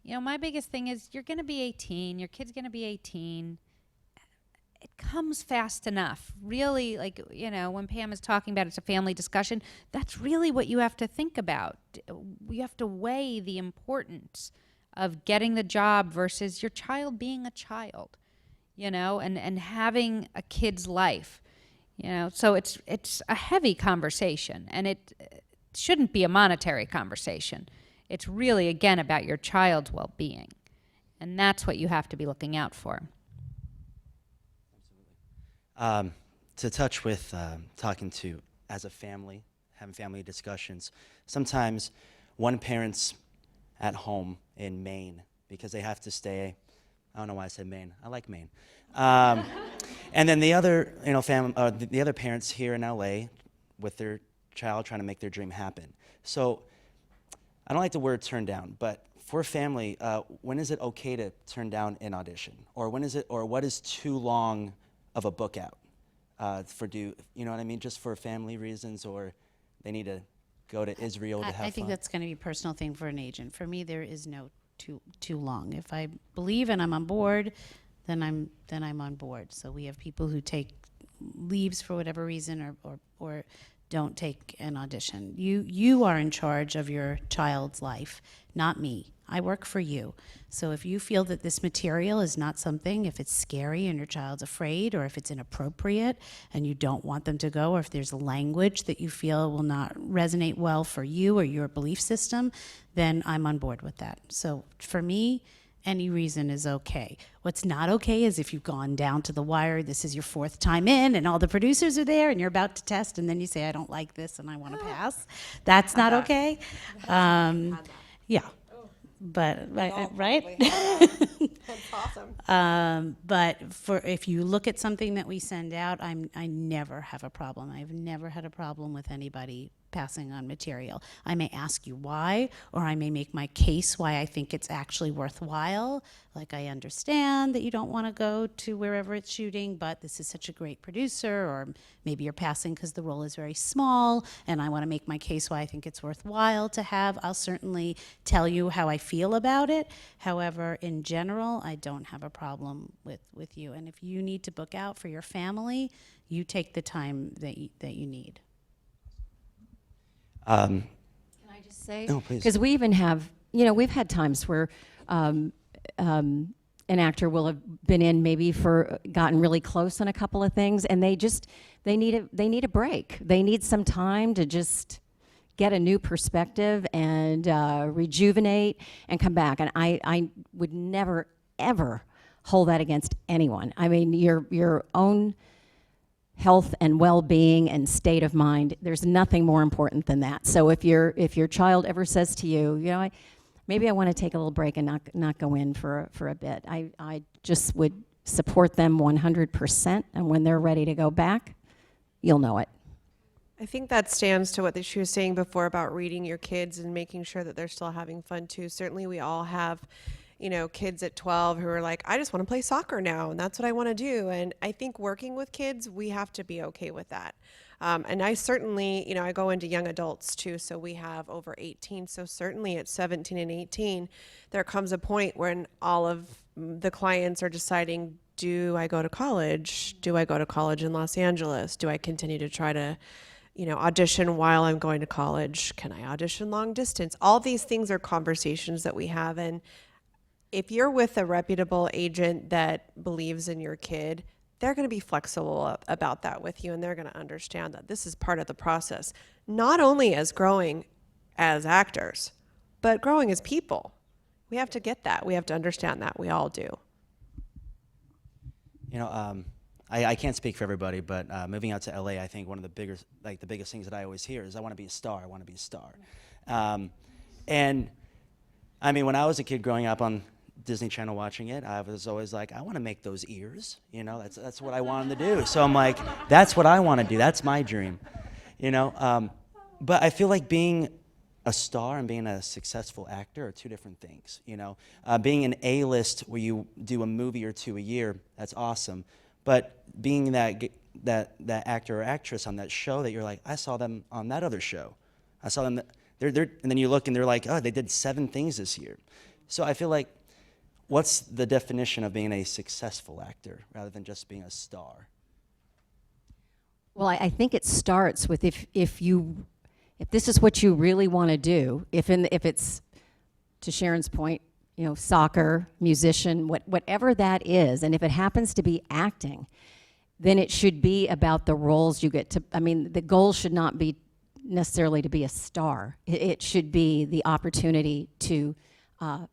Speaker 4: my biggest thing is you're going to be 18. Your kid's going to be 18. It comes fast enough. Really, when Pam is talking about it's a family discussion, that's really what you have to think about. You have to weigh the importance of getting the job versus your child being a child, and having a kid's life, So it's a heavy conversation, and it shouldn't be a monetary conversation. It's really, again, about your child's well-being, and that's what you have to be looking out for.
Speaker 1: To touch with talking to as a family, having family discussions, sometimes one parent's at home in Maine because they have to stay. I don't know why I said Maine. I like Maine. And then the other, the other parents here in LA with their child trying to make their dream happen. So I don't like the word turn down, but for a family, when is it okay to turn down an audition? Or what is too long of a book out you know what I mean? Just for family reasons, or they need to go to Israel to have fun?
Speaker 2: I think that's going to be a personal thing for an agent. For me, there is no too long. If I believe and I'm on board, then I'm on board. So we have people who take leaves for whatever reason or don't take an audition. You are in charge of your child's life, not me. I work for you. So if you feel that this material is not something, if it's scary and your child's afraid, or if it's inappropriate and you don't want them to go, or if there's a language that you feel will not resonate well for you or your belief system, then I'm on board with that. So for me, any reason is okay. What's not okay is if you've gone down to the wire, this is your fourth time in, and all the producers are there, and you're about to test, and then you say, I don't like this, and I want to pass. That's not okay. Yeah. right?
Speaker 3: That's awesome.
Speaker 2: But if you look at something that we send out, I never have a problem. I've never had a problem with anybody passing on material. I may ask you why, or I may make my case why I think it's actually worthwhile. Like, I understand that you don't want to go to wherever it's shooting, but this is such a great producer, or maybe you're passing because the role is very small, and I want to make my case why I think it's worthwhile to have. I'll certainly tell you how I feel about it. However, in general, I don't have a problem with you. And if you need to book out for your family, you take the time that you need.
Speaker 5: Can I just say?
Speaker 1: No, please.
Speaker 5: Because we even have, we've had times where an actor will have been in maybe gotten really close on a couple of things, and they need a break. They need some time to just get a new perspective and rejuvenate and come back. And I would never, ever hold that against anyone. I mean, your own health and well-being and state of mind, there's nothing more important than that. So if your child ever says to you, maybe I want to take a little break and not go in for a bit, I just would support them 100%, and when they're ready to go back, you'll know it.
Speaker 3: I think that stands to what she was saying before about reading your kids and making sure that they're still having fun too. Certainly we all have, kids at 12 who are like, I just want to play soccer now, and that's what I want to do. And I think working with kids, we have to be okay with that. And I certainly, I go into young adults too, so we have over 18. So certainly at 17 and 18, there comes a point when all of the clients are deciding, do I go to college? Do I go to college in Los Angeles? Do I continue to try to audition while I'm going to college? Can I audition long distance? All these things are conversations that we have. And if you're with a reputable agent that believes in your kid, they're going to be flexible about that with you, and they're going to understand that this is part of the process, not only as growing as actors, but growing as people. We have to get that. We have to understand that. We all do.
Speaker 1: I can't speak for everybody, but moving out to LA, I think one of the biggest things that I always hear is, I want to be a star. I want to be a star. And I mean, when I was a kid growing up on Disney Channel watching it, I was always like, I want to make those ears. That's what I wanted to do. So I'm like, that's what I want to do. That's my dream. But I feel like being a star and being a successful actor are two different things. Being an A-list where you do a movie or two a year, that's awesome. But being that actor or actress on that show that you're like, I saw them on that other show. I saw them, and then you look and they're like, oh, they did 7 things this year. So I feel like, what's the definition of being a successful actor rather than just being a star?
Speaker 5: Well, I think it starts with if this is what you really want to do, if it's, to Sharon's point, soccer, musician, whatever that is, and if it happens to be acting, then it should be about the roles you get to. I mean, the goal should not be necessarily to be a star. It should be the opportunity to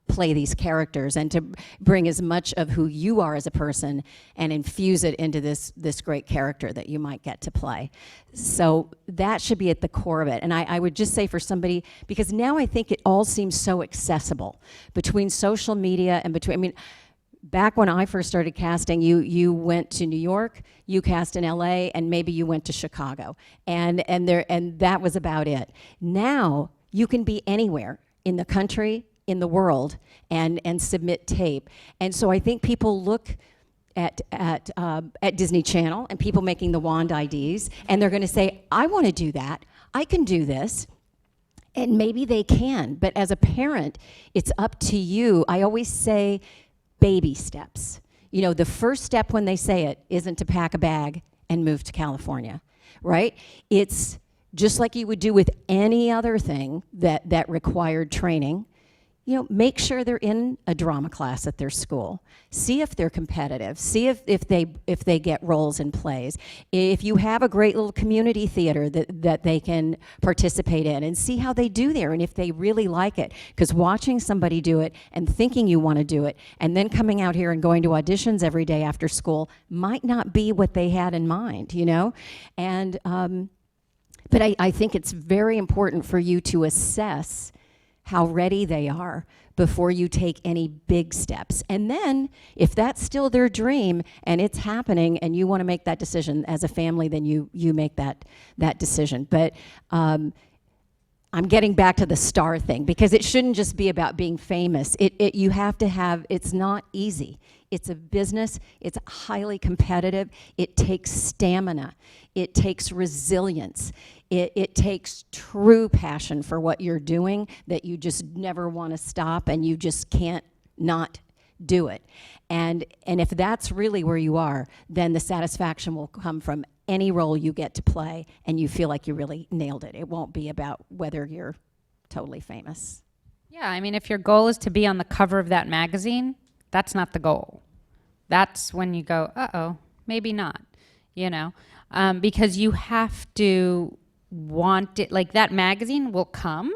Speaker 5: play these characters and to bring as much of who you are as a person and infuse it into this great character that you might get to play. So that should be at the core of it. And I would just say for somebody, because now I think it all seems so accessible between social media and back when I first started casting, you went to New York, you cast in LA, and maybe you went to Chicago. And that was about it. Now you can be anywhere in the country, in the world, and submit tape. And so I think people look at Disney Channel and people making the wand IDs, and they're going to say, I want to do that. I can do this. And maybe they can. But as a parent, it's up to you. I always say baby steps. The first step when they say it isn't to pack a bag and move to California, right? It's just like you would do with any other thing that required training. Make sure they're in a drama class at their school. See if they're competitive. See if they get roles in plays. If you have a great little community theater that they can participate in, and see how they do there and if they really like it. Because watching somebody do it and thinking you want to do it and then coming out here and going to auditions every day after school might not be what they had in mind, And but I think it's very important for you to assess how ready they are before you take any big steps. And then if that's still their dream and it's happening and you want to make that decision as a family, then you make that decision. But I'm getting back to the star thing, because it shouldn't just be about being famous. You have to have, it's not easy. It's a business, it's highly competitive, it takes stamina, it takes resilience, it takes true passion for what you're doing, that you just never want to stop and you just can't not do it. And if that's really where you are, then the satisfaction will come from any role you get to play and you feel like you really nailed it. It won't be about whether you're totally famous.
Speaker 4: Yeah, I mean, if your goal is to be on the cover of that magazine, that's not the goal. That's when you go, uh-oh, maybe not, you know, because you have to want it. Like, that magazine will come,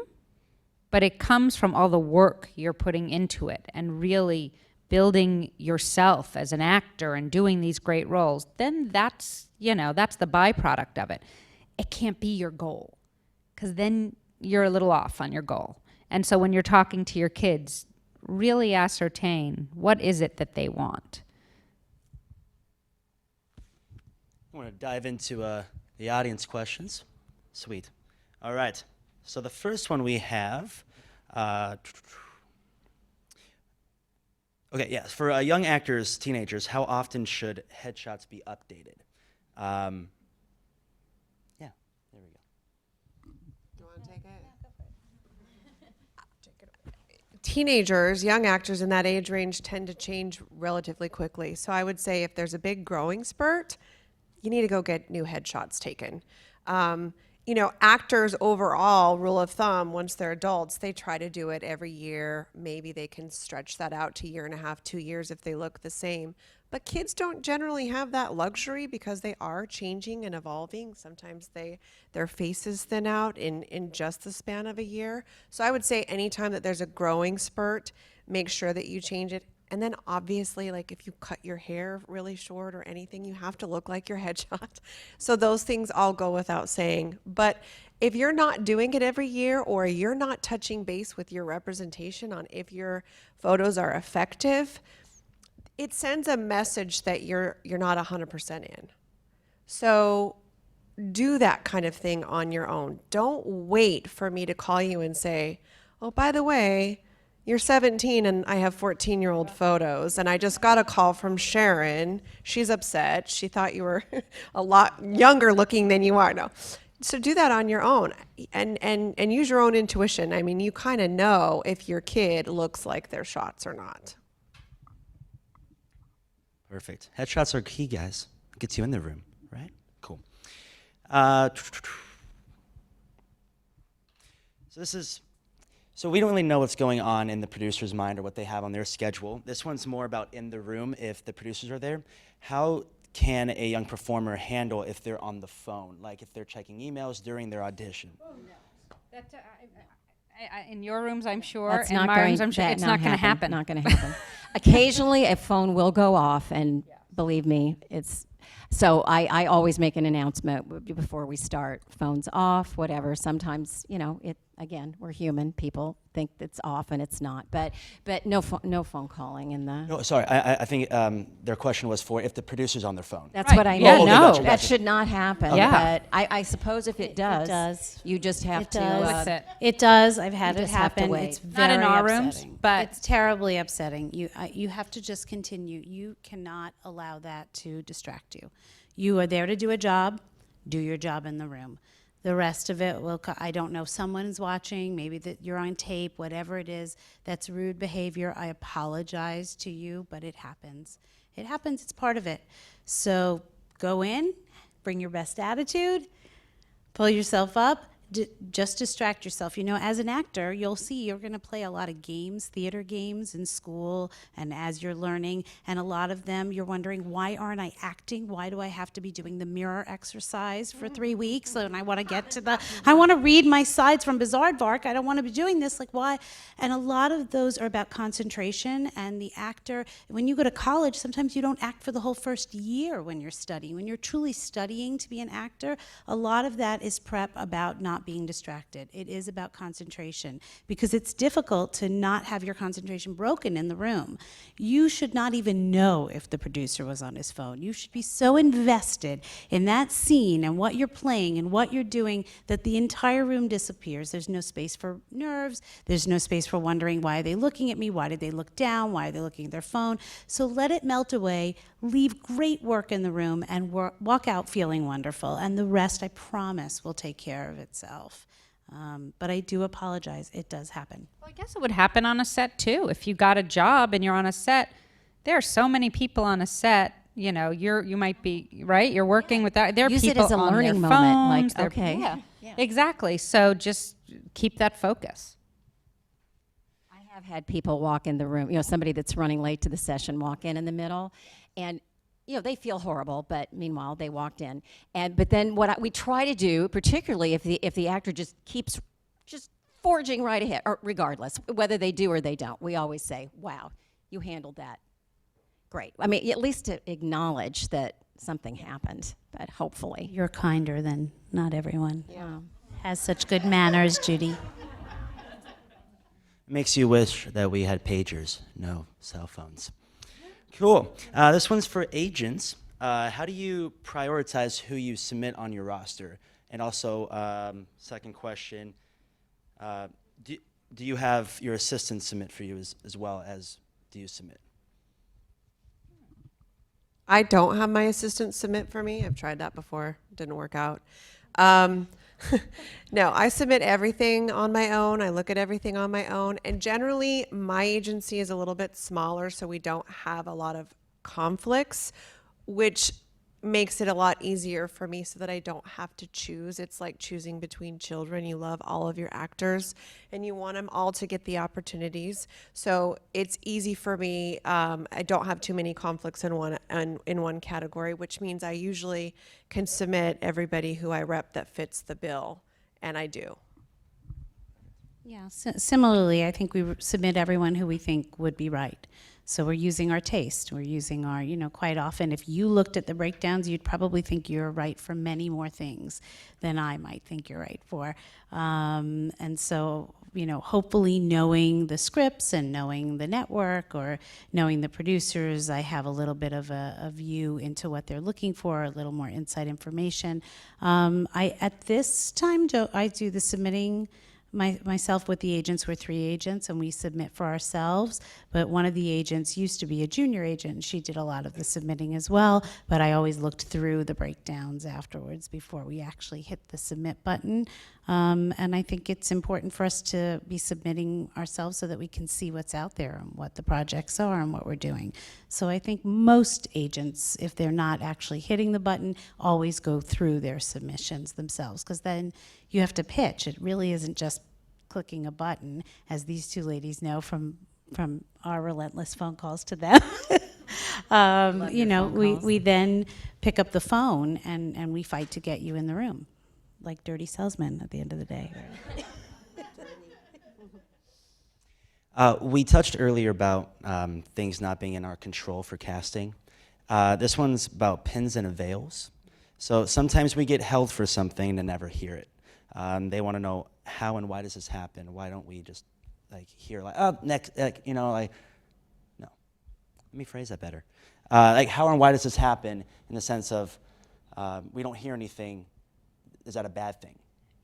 Speaker 4: but it comes from all the work you're putting into it and really building yourself as an actor and doing these great roles. Then that's, you know, that's the byproduct of it. It can't be your goal, because then you're a little off on your goal. And so when you're talking to your kids, really ascertain, what is it that they want?
Speaker 1: I want to dive into the audience questions. Sweet. All right. So the first one we have, okay, yes, for young actors, teenagers, how often should headshots be updated? Yeah, there we go.
Speaker 3: You want to take it? Teenagers, young actors in that age range tend to change relatively quickly. So I would say if there's a big growing spurt, you need to go get new headshots taken. You know, actors overall, rule of thumb, once they're adults, they try to do it every year. Maybe they can stretch that out to 1.5 years, 2 years if they look the same. But kids don't generally have that luxury because they are changing and evolving. Sometimes their faces thin out in just the span of a year. So I would say anytime that there's a growing spurt, make sure that you change it. And then obviously, like, if you cut your hair really short or anything, you have to look like your headshot. So those things all go without saying. But if you're not doing it every year, or you're not touching base with your representation on if your photos are effective, it sends a message that you're not 100% in. So do that kind of thing on your own. Don't wait for me to call you and say, oh, by the way, you're 17 and I have 14-year-old photos, and I just got a call from Sharon. She's upset. She thought you were a lot younger looking than you are. No. So do that on your own and use your own intuition. I mean, you kind of know if your kid looks like their shots or not.
Speaker 1: Perfect. Headshots are key, guys. Gets you in the room, right? Cool. So we don't really know what's going on in the producer's mind or what they have on their schedule. This one's more about in the room if the producers are there. How can a young performer handle if they're on the phone, like if they're checking emails during their audition?
Speaker 4: Oh, no. That's, in your rooms, I'm sure.
Speaker 5: That's
Speaker 4: in
Speaker 5: not
Speaker 4: my rooms, I'm sure. It's not going to happen.
Speaker 5: Not going to happen. Occasionally, a phone will go off, and believe me, it's. So I always make an announcement before we start. Phones off, whatever. Sometimes, you know, again, we're human. People think it's off and it's not. But no phone calling in the.
Speaker 1: No, sorry. I think their question was for if the producer's on their phone.
Speaker 5: That's
Speaker 4: Right.
Speaker 5: what I
Speaker 4: Yeah,
Speaker 5: mean.
Speaker 4: no.
Speaker 1: Gotcha,
Speaker 5: That
Speaker 1: gotcha.
Speaker 5: should not happen.
Speaker 4: Yeah.
Speaker 5: But I suppose if it does,
Speaker 2: does.
Speaker 5: you just have
Speaker 2: It
Speaker 5: to.
Speaker 2: does.
Speaker 4: That's it.
Speaker 2: It does. I've had
Speaker 5: You
Speaker 2: it
Speaker 5: just have to
Speaker 2: happen.
Speaker 5: wait.
Speaker 2: It's
Speaker 4: Not
Speaker 2: very
Speaker 4: in our
Speaker 2: upsetting.
Speaker 4: rooms, but-
Speaker 2: it's terribly upsetting. You have to just continue. You cannot allow that to distract you. You are there to do a job. Do your job in the room. The rest of it will. I don't know. Someone's watching. Maybe that you're on tape. Whatever it is, that's rude behavior. I apologize to you, but it happens. It happens. It's part of it. So go in, bring your best attitude, pull yourself up. Just distract yourself. You know, as an actor, you'll see you're going to play a lot of games, theater games in school, and as you're learning, and a lot of them you're wondering, why aren't I acting? Why do I have to be doing the mirror exercise for 3 weeks? And I want to get to I want to read my sides from Bizarrevark. I don't want to be doing this. Like, why? And a lot of those are about concentration, and the actor, when you go to college, sometimes you don't act for the whole first year when you're studying. When you're truly studying to be an actor, a lot of that is prep about not not being distracted. It is about concentration, because it's difficult to not have your concentration broken in the room. You should not even know if the producer was on his phone. You should be so invested in that scene and what you're playing and what you're doing that the entire room disappears. There's no space for nerves. There's no space for wondering, why are they looking at me? Why did they look down? Why are they looking at their phone? So let it melt away, leave great work in the room, and walk out feeling wonderful. And the rest, I promise, will take care of itself. But I do apologize. It does happen.
Speaker 4: Well, I guess it would happen on a set too. If you got a job and you're on a set, there are so many people on a set. You know, you might be right. You're working with that. There are
Speaker 5: Use it
Speaker 4: people
Speaker 5: as a
Speaker 4: on
Speaker 5: learning
Speaker 4: their
Speaker 5: moment, like,
Speaker 4: phones, they're-
Speaker 5: okay.
Speaker 4: yeah,
Speaker 5: Yeah.
Speaker 4: exactly. So just keep that focus.
Speaker 5: I have had people walk in the room, somebody that's running late to the session walk in the middle, and they feel horrible, but meanwhile they walked in. But then what we try to do, particularly if the actor just keeps just forging right ahead, or regardless whether they do or they don't, we always say, "Wow, you handled that great." I mean, at least to acknowledge that something happened, but hopefully.
Speaker 2: You're kinder than not everyone
Speaker 5: Yeah.
Speaker 2: has such good manners, Judy.
Speaker 1: Makes you wish that we had pagers, no cell phones. Cool. This one's for agents. How do you prioritize who you submit on your roster? And also, second question, do you have your assistant submit for you as well as do you submit?
Speaker 3: I don't have my assistant submit for me. I've tried that before. Didn't work out. No, I submit everything on my own. I look at everything on my own. And generally, my agency is a little bit smaller, so we don't have a lot of conflicts, which makes it a lot easier for me so that I don't have to choose. It's like choosing between children. You love all of your actors and you want them all to get the opportunities. So it's easy for me. I don't have too many conflicts in one category, which means I usually can submit everybody who I rep that fits the bill, and I do.
Speaker 2: Yeah, similarly, I think we submit everyone who we think would be right. So we're using our taste. We're using our, quite often, if you looked at the breakdowns, you'd probably think you're right for many more things than I might think you're right for. And so, hopefully knowing the scripts and knowing the network or knowing the producers, I have a little bit of a view into what they're looking for, a little more inside information. At this time, I do the submitting myself with the agents. We're 3 agents and we submit for ourselves, but one of the agents used to be a junior agent and she did a lot of the submitting as well, but I always looked through the breakdowns afterwards before we actually hit the submit button. And I think it's important for us to be submitting ourselves so that we can see what's out there and what the projects are and what we're doing. So I think most agents, if they're not actually hitting the button, always go through their submissions themselves, because then you have to pitch. It really isn't just clicking a button, as these 2 ladies know from our relentless phone calls to them. We then pick up the phone and we fight to get you in the room, like dirty salesmen at the end of the day.
Speaker 1: We touched earlier about things not being in our control for casting. This one's about pins and veils. So sometimes we get held for something and never hear it. They want to know how and why does this happen? Why don't we just hear next, no. Let me phrase that better. How and why does this happen in the sense of we don't hear anything? Is that a bad thing?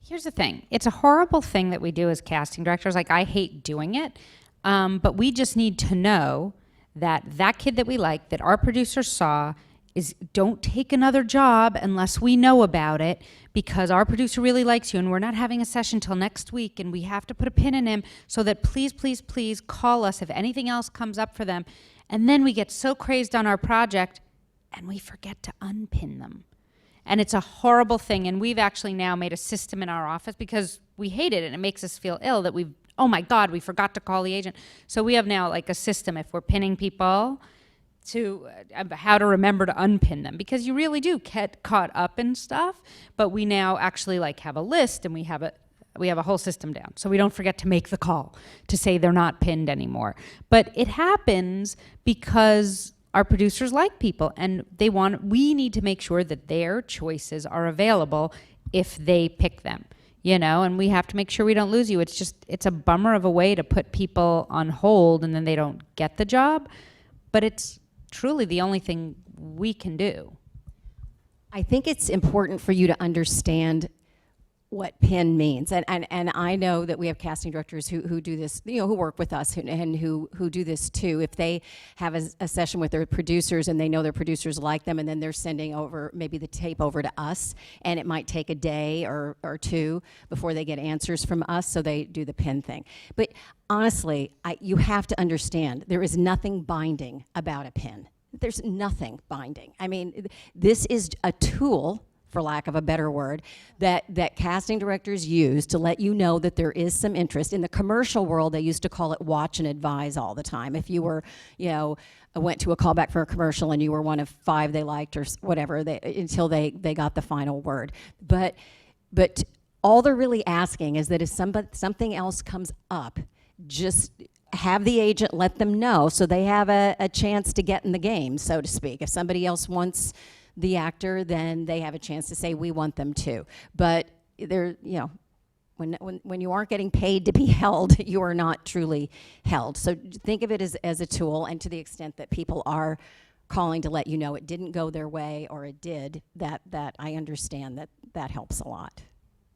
Speaker 4: Here's the thing. It's a horrible thing that we do as casting directors. I hate doing it. But we just need to know that kid that we like, that our producer saw, don't take another job unless we know about it, because our producer really likes you and we're not having a session till next week and we have to put a pin in him, so that please, please, please call us if anything else comes up for them. And then we get so crazed on our project and we forget to unpin them. And it's a horrible thing. And we've actually now made a system in our office because we hate it and it makes us feel ill that oh my God, we forgot to call the agent. So we have now a system, if we're pinning people, to how to remember to unpin them, because you really do get caught up in stuff. But we now actually have a list and we have a whole system down, so we don't forget to make the call to say they're not pinned anymore. But it happens because our producers like people and we need to make sure that their choices are available if they pick them. you know, and we have to make sure we don't lose you. It's a bummer of a way to put people on hold and then they don't get the job, but it's truly the only thing we can do.
Speaker 5: I think it's important for you to understand what PIN means. And I know that we have casting directors who do this, you know, who work with us and who do this too. If they have a session with their producers and they know their producers like them, and then they're sending over maybe the tape over to us, and it might take a day or two before they get answers from us, so they do the PIN thing. But honestly, you have to understand, there is nothing binding about a PIN. There's nothing binding. I mean, this is a tool, for lack of a better word, that casting directors use to let you know that there is some interest. In the commercial world, they used to call it watch and advise all the time. If you were, you know, went to a callback for a commercial and you were one of 5 they liked or whatever, until they got the final word. But all they're really asking is that if something else comes up, just have the agent let them know so they have a chance to get in the game, so to speak. If somebody else wants the actor, then they have a chance to say, we want them too. But they're, you know, when you aren't getting paid to be held, you are not truly held. So think of it as a tool, and to the extent that people are calling to let you know it didn't go their way or it did, that I understand that helps a lot,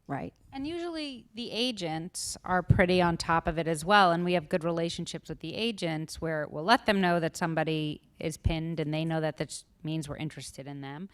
Speaker 5: right?
Speaker 4: And usually the agents are pretty on top of it as well, and we have good relationships with the agents where we'll let them know that somebody is pinned and they know that means we're interested in them.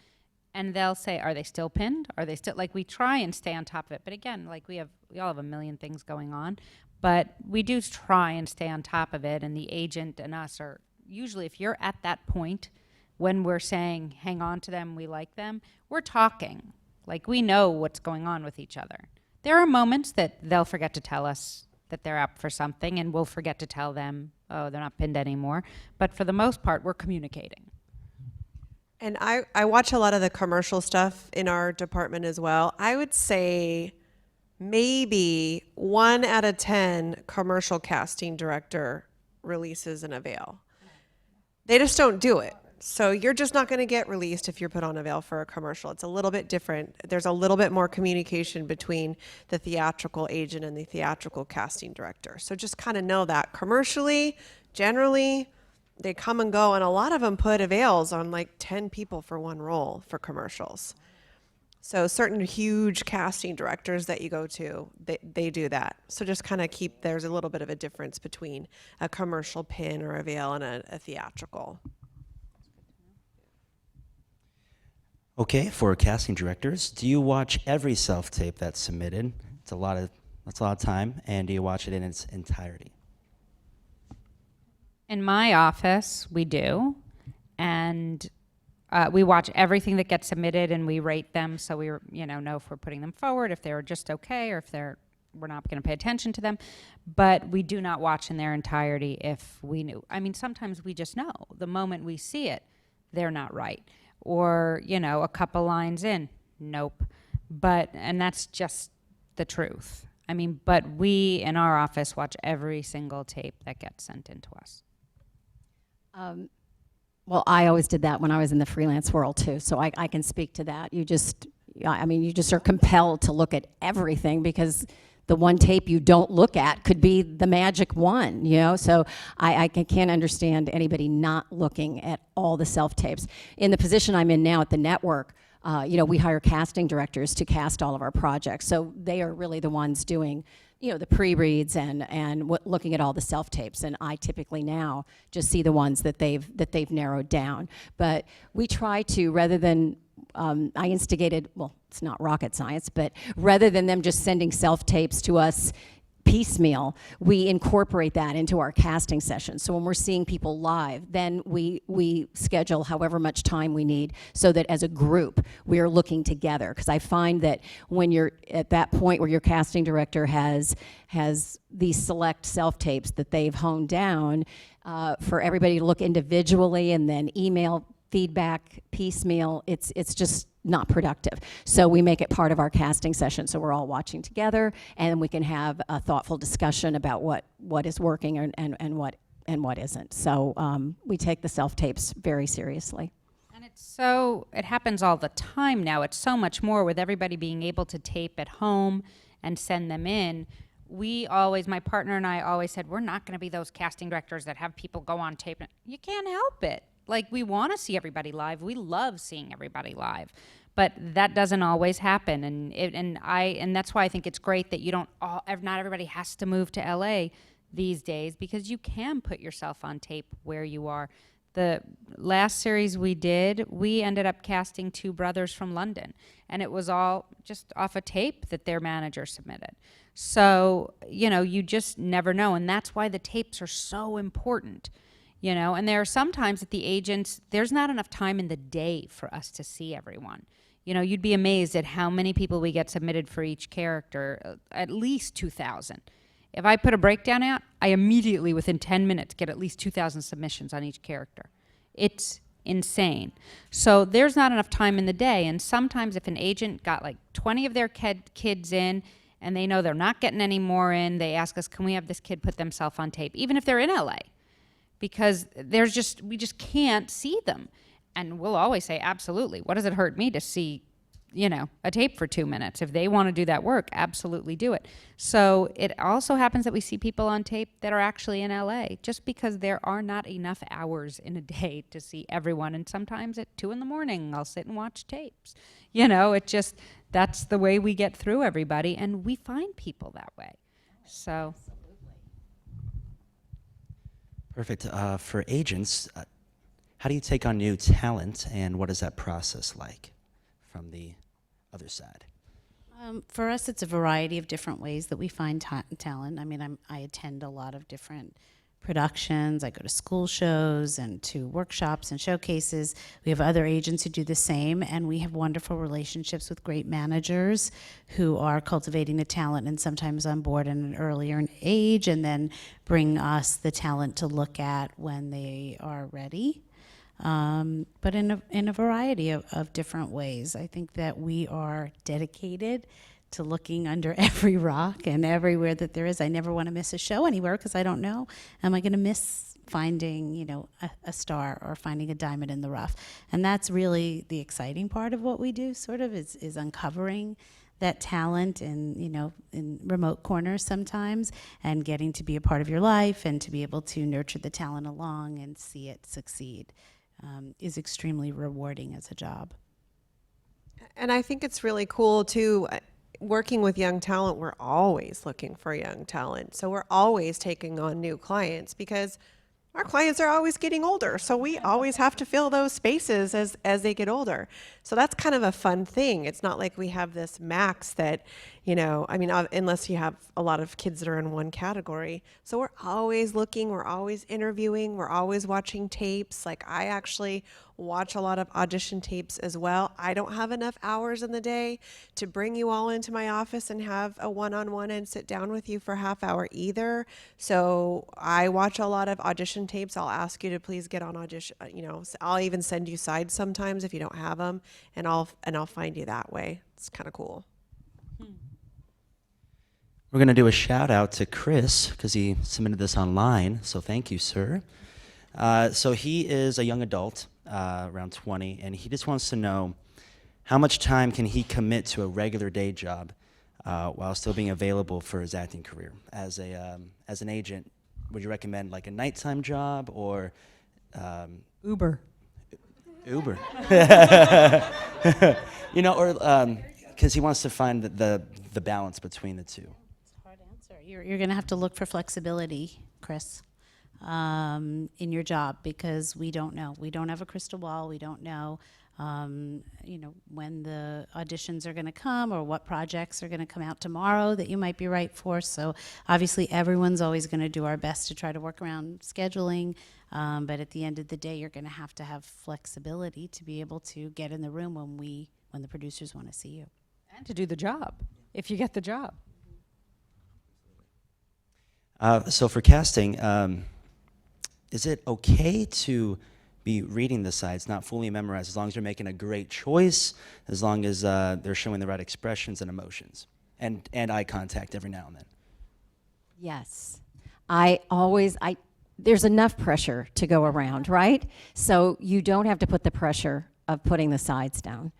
Speaker 4: And they'll say, are they still pinned? Are they still, like, we try and stay on top of it. But again, like, we all have a million things going on, but we do try and stay on top of it. And the agent and us are usually, if you're at that point when we're saying, hang on to them, we like them, we're talking. Like, we know what's going on with each other. There are moments that they'll forget to tell us that they're up for something, and we'll forget to tell them, oh, they're not pinned anymore. But for the most part, we're communicating.
Speaker 3: And I watch a lot of the commercial stuff in our department as well. I would say maybe 1 out of 10 commercial casting director releases an avail. They just don't do it. So you're just not going to get released if you're put on a veil for a commercial. It's a little bit different. There's a little bit more communication between the theatrical agent and the theatrical casting director. So just kind of know that commercially, generally, they come and go, and a lot of them put avails on like 10 people for one role for commercials. So certain huge casting directors that you go to, they do that. So just kind of there's a little bit of a difference between a commercial pin or avail and a theatrical.
Speaker 1: Okay, for casting directors, do you watch every self-tape that's submitted? That's a lot of time. And do you watch it in its entirety?
Speaker 4: In my office, we do. And we watch everything that gets submitted, and we rate them so we know if we're putting them forward, if they're just okay, or if we're not going to pay attention to them. But we do not watch in their entirety if we knew. I mean, sometimes we just know. The moment we see it, they're not right. Or, a couple lines in, nope. And that's just the truth. I mean, but we in our office watch every single tape that gets sent in to us.
Speaker 5: Well, I always did that when I was in the freelance world too, so I can speak to that. You just are compelled to look at everything, because the one tape you don't look at could be the magic one, So I can't understand anybody not looking at all the self-tapes. In the position I'm in now at the network, we hire casting directors to cast all of our projects. So they are really the ones doing, the pre-reads and looking at all the self-tapes. And I typically now just see the ones that they've narrowed down. But we try to, rather than I instigated, well, it's not rocket science, but rather than them just sending self-tapes to us piecemeal, we incorporate that into our casting sessions. So when we're seeing people live, then we schedule however much time we need so that as a group, we are looking together. Because I find that when you're at that point where your casting director has these select self-tapes that they've honed down, for everybody to look individually and then email feedback piecemeal, it's just not productive. So we make it part of our casting session, so we're all watching together, and we can have a thoughtful discussion about what is working and what isn't. So we take the self-tapes very seriously.
Speaker 4: And it happens all the time now. It's so much more with everybody being able to tape at home and send them in, we always, my partner and I always said, we're not going to be those casting directors that have people go on tape. You can't help it. Like, we want to see everybody live. We love seeing everybody live. But that doesn't always happen, and that's why I think it's great that you don't not everybody has to move to LA these days, because you can put yourself on tape where you are. The last series we did, we ended up casting 2 brothers from London, and it was all just off a tape that their manager submitted. So, you know, you just never know, and that's why the tapes are so important. You know, and there are some times that the agents, there's not enough time in the day for us to see everyone. You know, you'd be amazed at how many people we get submitted for each character, at least 2,000. If I put a breakdown out, I immediately, within 10 minutes, get at least 2,000 submissions on each character. It's insane. So there's not enough time in the day, and sometimes if an agent got like 20 of their kids in, and they know they're not getting any more in, they ask us, can we have this kid put themselves on tape, even if they're in LA? Because we just can't see them. And we'll always say, absolutely. What does it hurt me to see, you know, a tape for 2 minutes? If they want to do that work, absolutely do it. So it also happens that we see people on tape that are actually in LA, just because there are not enough hours in a day to see everyone. And sometimes at 2 a.m, I'll sit and watch tapes. You know, that's the way we get through everybody. And we find people that way. So.
Speaker 1: Perfect. For agents, how do you take on new talent, and what is that process like from the other side?
Speaker 2: For us, it's a variety of different ways that we find talent. I mean, I attend a lot of different productions. I go to school shows and to workshops and showcases. We have other agents who do the same, and we have wonderful relationships with great managers who are cultivating the talent and sometimes on board in an earlier age, and then bring us the talent to look at when they are ready. But in a variety of different ways. I think that we are dedicated to looking under every rock and everywhere that there is. I never want to miss a show anywhere, because I don't know, am I going to miss finding, you know, a star or finding a diamond in the rough? And that's really the exciting part of what we do, sort of, is uncovering that talent in, you know, in remote corners sometimes, and getting to be a part of your life and to be able to nurture the talent along and see it succeed. Is extremely rewarding as a job.
Speaker 3: And I think it's really cool too. Working with young talent, we're always looking for young talent. So we're always taking on new clients, because our clients are always getting older. So we always have to fill those spaces as they get older. So that's kind of a fun thing. It's not like we have this max that, you know, I mean, unless you have a lot of kids that are in one category. So we're always looking, we're always interviewing, we're always watching tapes. Like, I actually watch a lot of audition tapes as well. I don't have enough hours in the day to bring you all into my office and have a one-on-one and sit down with you for a half hour either. So I watch a lot of audition tapes. I'll ask you to please get on audition, you know, I'll even send you sides sometimes if you don't have them, and I'll find you that way. It's kind of cool.
Speaker 1: We're going to do a shout out to Chris, because he submitted this online, so thank you, sir. So he is a young adult, around 20, and he just wants to know, how much time can he commit to a regular day job while still being available for his acting career? As an agent, would you recommend like a nighttime job or
Speaker 4: Uber.
Speaker 1: Uber? You know, or because he wants to find the balance between the two.
Speaker 2: It's a hard answer. You're going to have to look for flexibility, Chris, in your job, because we don't know. We don't have a crystal ball. We don't know, you know, when the auditions are going to come or what projects are going to come out tomorrow that you might be right for. So obviously everyone's always going to do our best to try to work around scheduling. But at the end of the day, you're going to have flexibility to be able to get in the room when the producers want to see you.
Speaker 4: And to do the job, if you get the job.
Speaker 1: So for casting, is it okay to be reading the sides, not fully memorized, as long as you're making a great choice, as long as they're showing the right expressions and emotions, and eye contact every now and then?
Speaker 5: Yes. There's enough pressure to go around, right? So you don't have to put the pressure of putting the sides down.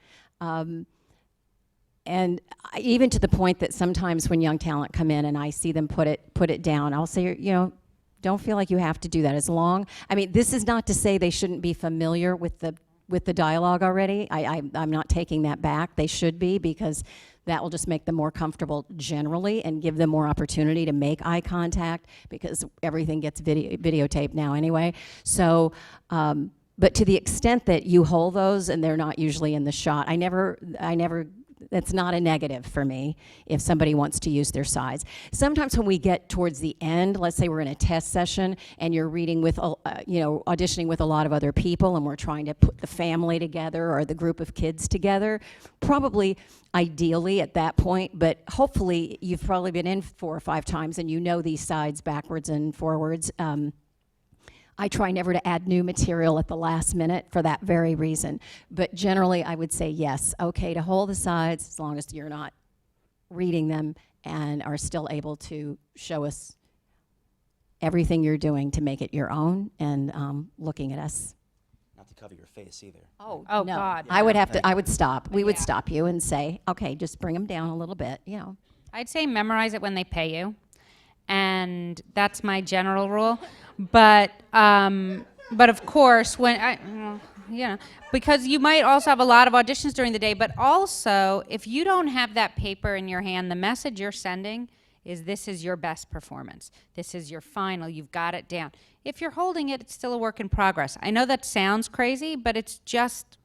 Speaker 5: even to the point that sometimes when young talent come in and I see them put it down, I'll say, you know, don't feel like you have to do that. As long, I mean, this is not to say they shouldn't be familiar with the dialogue already. I'm not taking that back. They should be, because that will just make them more comfortable generally and give them more opportunity to make eye contact, because everything gets videotaped now anyway. So, but to the extent that you hold those and they're not usually in the shot, I never, that's not a negative for me if somebody wants to use their sides. Sometimes when we get towards the end, let's say we're in a test session and you're reading with, auditioning with a lot of other people, and we're trying to put the family together or the group of kids together, probably ideally at that point, but hopefully you've probably been in 4 or 5 times and you know these sides backwards and forwards. I try never to add new material at the last minute for that very reason. But generally, I would say yes, okay to hold the sides as long as you're not reading them and are still able to show us everything you're doing to make it your own, and looking at us.
Speaker 1: Not to cover your face either.
Speaker 4: Oh,
Speaker 5: no.
Speaker 4: God.
Speaker 5: I would have to, I would stop. We would stop you and say, okay, just bring them down a little bit, you know.
Speaker 4: I'd say memorize it when they pay you, and that's my general rule. But of course, because you might also have a lot of auditions during the day. But also, if you don't have that paper in your hand, the message you're sending is, this is your best performance. This is your final. You've got it down. If you're holding it, it's still a work in progress. I know that sounds crazy, but it's just,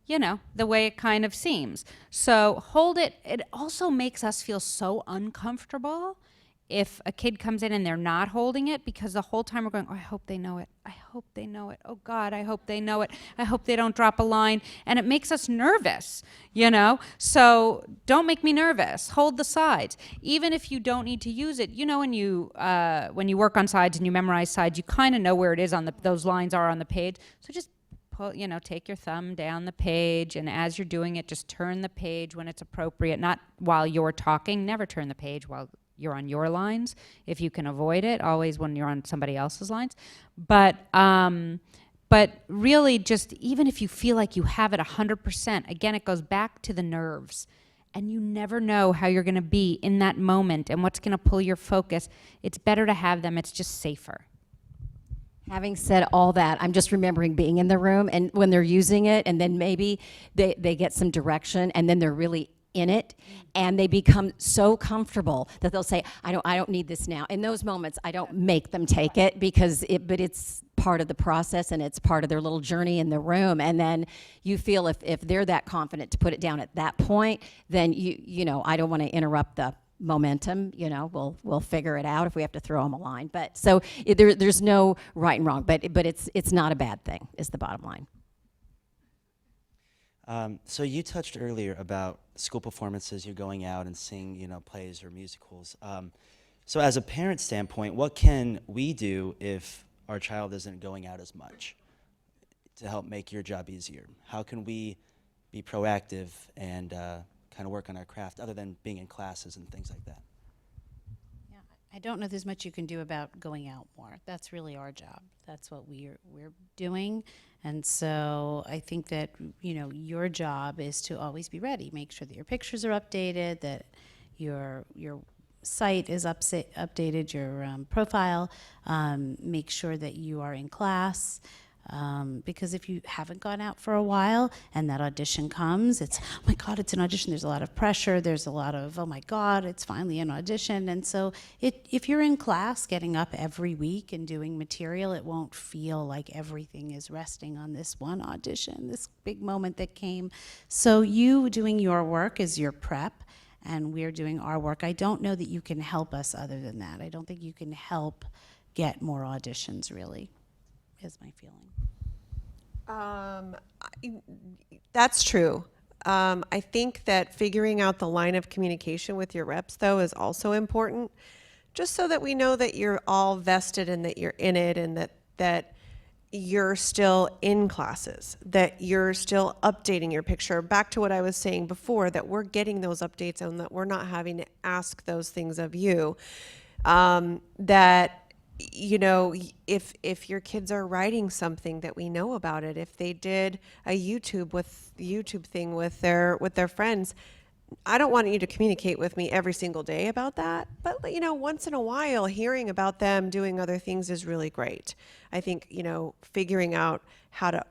Speaker 4: the way it kind of seems. So hold it. It also makes us feel so uncomfortable if a kid comes in and they're not holding it, because the whole time we're going, oh, I hope they know it. I hope they know it. Oh, God, I hope they know it. I hope they don't drop a line. And it makes us nervous, So don't make me nervous. Hold the sides. Even if you don't need to use it, when you work on sides and you memorize sides, you kind of know where it is on those lines are on the page. So just take your thumb down the page, and as you're doing it, just turn the page when it's appropriate, not while you're talking. Never turn the page while you're on your lines. If you can avoid it, always when you're on somebody else's lines. But really, just even if you feel like you have it 100%, again, it goes back to the nerves. And you never know how you're going to be in that moment and what's going to pull your focus. It's better to have them. It's just safer.
Speaker 5: Having said all that, I'm just remembering being in the room and when they're using it, and then maybe they get some direction, and then they're really in it, and they become so comfortable that they'll say, I don't need this now. In those moments, I don't make them take it, but it's part of the process, and it's part of their little journey in the room. And then you feel if they're that confident to put it down at that point, then I don't want to interrupt the momentum. We'll figure it out if we have to throw them a line. But so there's no right and wrong, but it's not a bad thing, is the bottom line.
Speaker 1: So you touched earlier about school performances. You're going out and seeing, plays or musicals. So as a parent standpoint, what can we do if our child isn't going out as much to help make your job easier? How can we be proactive and kind of work on our craft other than being in classes and things like that?
Speaker 2: Yeah, I don't know there's much you can do about going out more. That's really our job. That's what we're doing. And so I think that, your job is to always be ready. Make sure that your pictures are updated, that your site is updated, your profile. Make sure that you are in class. Because if you haven't gone out for a while and that audition comes, it's, oh my God, it's an audition. There's a lot of pressure. There's a lot of, oh my God, it's finally an audition. And so if you're in class getting up every week and doing material, it won't feel like everything is resting on this one audition, this big moment that came. So you doing your work is your prep, and we're doing our work. I don't know that you can help us other than that. I don't think you can help get more auditions, really, is my feeling.
Speaker 3: That's true. I think that figuring out the line of communication with your reps, though, is also important, just so that we know that you're all vested and that you're in it, and that you're still in classes, that you're still updating your picture. Back to what I was saying before, that we're getting those updates and that we're not having to ask those things of you. That if your kids are writing something, that we know about it. If they did a YouTube thing with their friends, I don't want you to communicate with me every single day about that, but once in a while, hearing about them doing other things is really great. I think, figuring out how to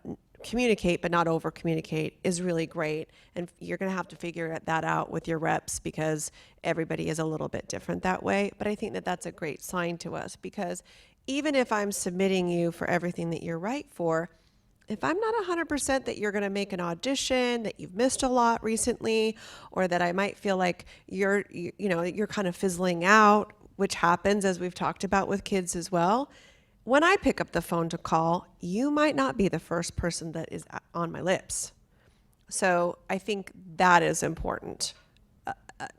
Speaker 3: communicate but not over communicate is really great. And you're going to have to figure that out with your reps because everybody is a little bit different that way. But I think that that's a great sign to us, because even if I'm submitting you for everything that you're right for, if I'm not 100% that you're going to make an audition, that you've missed a lot recently, or that I might feel like you're kind of fizzling out, which happens, as we've talked about with kids as well. When I pick up the phone to call, you might not be the first person that is on my lips. So I think that is important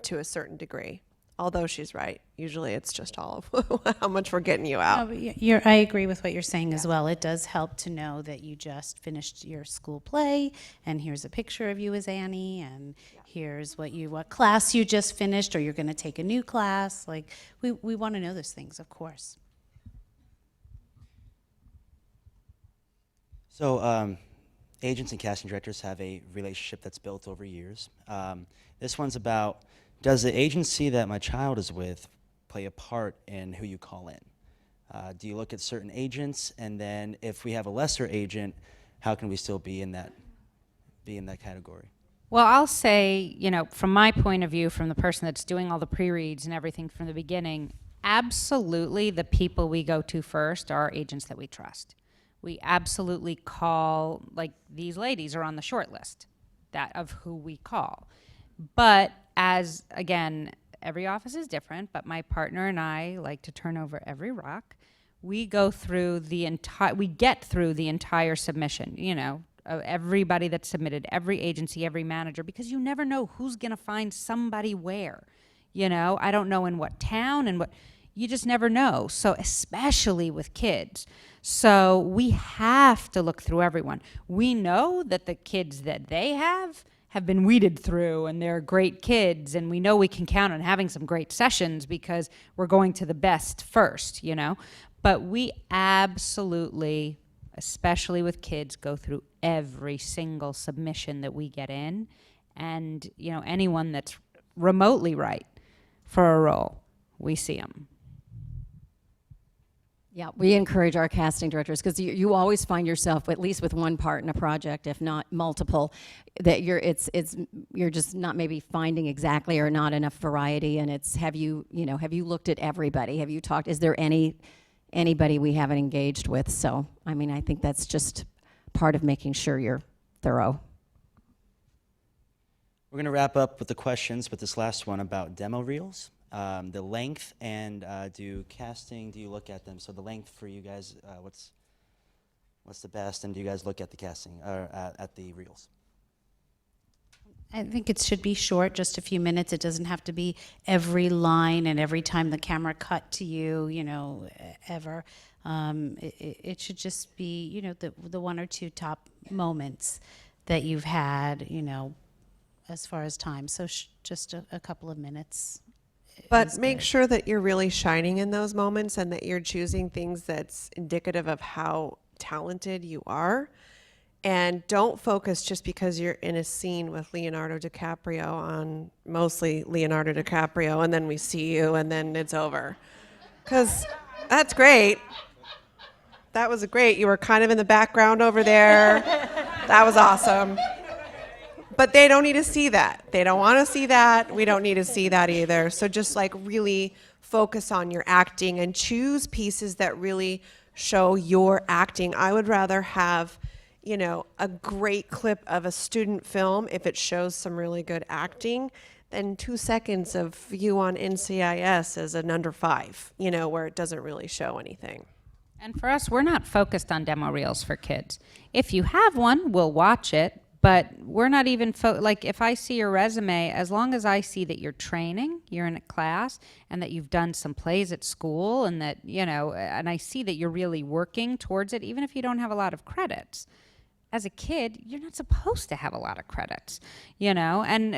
Speaker 3: to a certain degree. Although she's right. Usually it's just all of how much we're getting you out.
Speaker 2: No, but I agree with what you're saying as well. It does help to know that you just finished your school play, and here's a picture of you as Annie, and here's what class you just finished, or you're going to take a new class. Like, we want to know those things, of course.
Speaker 1: So agents and casting directors have a relationship that's built over years. This one's about, does the agency that my child is with play a part in who you call in? Do you look at certain agents, and then if we have a lesser agent, how can we still be in that category?
Speaker 4: Well, I'll say, from my point of view, from the person that's doing all the pre-reads and everything from the beginning, absolutely the people we go to first are agents that we trust. We absolutely call, like these ladies are on the short list of who we call. But as, again, every office is different, but my partner and I like to turn over every rock. We go through we get through the entire submission, of everybody that's submitted, every agency, every manager, because you never know who's gonna find somebody where. I don't know in what town you just never know. So especially with kids. So we have to look through everyone. We know that the kids that they have been weeded through, and they're great kids, and we know we can count on having some great sessions because we're going to the best first, But we absolutely, especially with kids, go through every single submission that we get in, and anyone that's remotely right for a role, we see them.
Speaker 5: Yeah, we encourage our casting directors, because you always find yourself, at least with one part in a project, if not multiple, that you're just not maybe finding exactly, or not enough variety. And it's, have you looked at everybody? Have you talked? Is there anybody we haven't engaged with? So I think that's just part of making sure you're thorough.
Speaker 1: We're going to wrap up with the questions with this last one about demo reels. The length, and do you look at them? So the length for you guys, what's the best, and do you guys look at the casting, or at the reels?
Speaker 2: I think it should be short, just a few minutes. It doesn't have to be every line and every time the camera cut to you, ever. It should just be, the one or two top moments that you've had, as far as time. So just a couple of minutes.
Speaker 3: But make sure that you're really shining in those moments, and that you're choosing things that's indicative of how talented you are. And don't focus just because you're in a scene with Leonardo DiCaprio on mostly Leonardo DiCaprio, and then we see you and then it's over. Because that's great. That was great. You were kind of in the background over there. That was awesome. But they don't need to see that. They don't want to see that. We don't need to see that either. So just really focus on your acting and choose pieces that really show your acting. I would rather have, a great clip of a student film if it shows some really good acting than 2 seconds of you on NCIS as an under 5, where it doesn't really show anything.
Speaker 4: And for us, we're not focused on demo reels for kids. If you have one, we'll watch it. But we're not even, if I see your resume, as long as I see that you're training, you're in a class, and that you've done some plays at school, and that, and I see that you're really working towards it, even if you don't have a lot of credits. As a kid, you're not supposed to have a lot of credits, And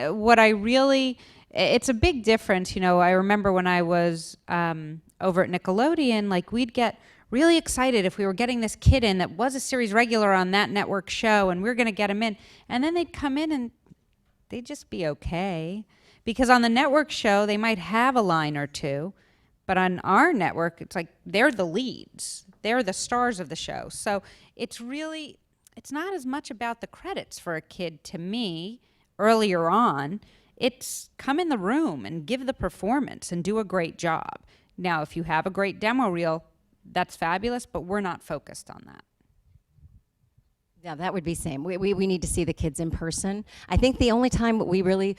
Speaker 4: it's a big difference, I remember when I was over at Nickelodeon, we'd get really excited if we were getting this kid in that was a series regular on that network show, and we were going to get him in. And then they'd come in and they'd just be okay. Because on the network show, they might have a line or two, but on our network, it's like they're the leads. They're the stars of the show. So it's not as much about the credits for a kid to me earlier on. It's come in the room and give the performance and do a great job. Now, if you have a great demo reel, that's fabulous, but we're not focused on that.
Speaker 5: Yeah, that would be same. We need to see the kids in person. I think the only time we really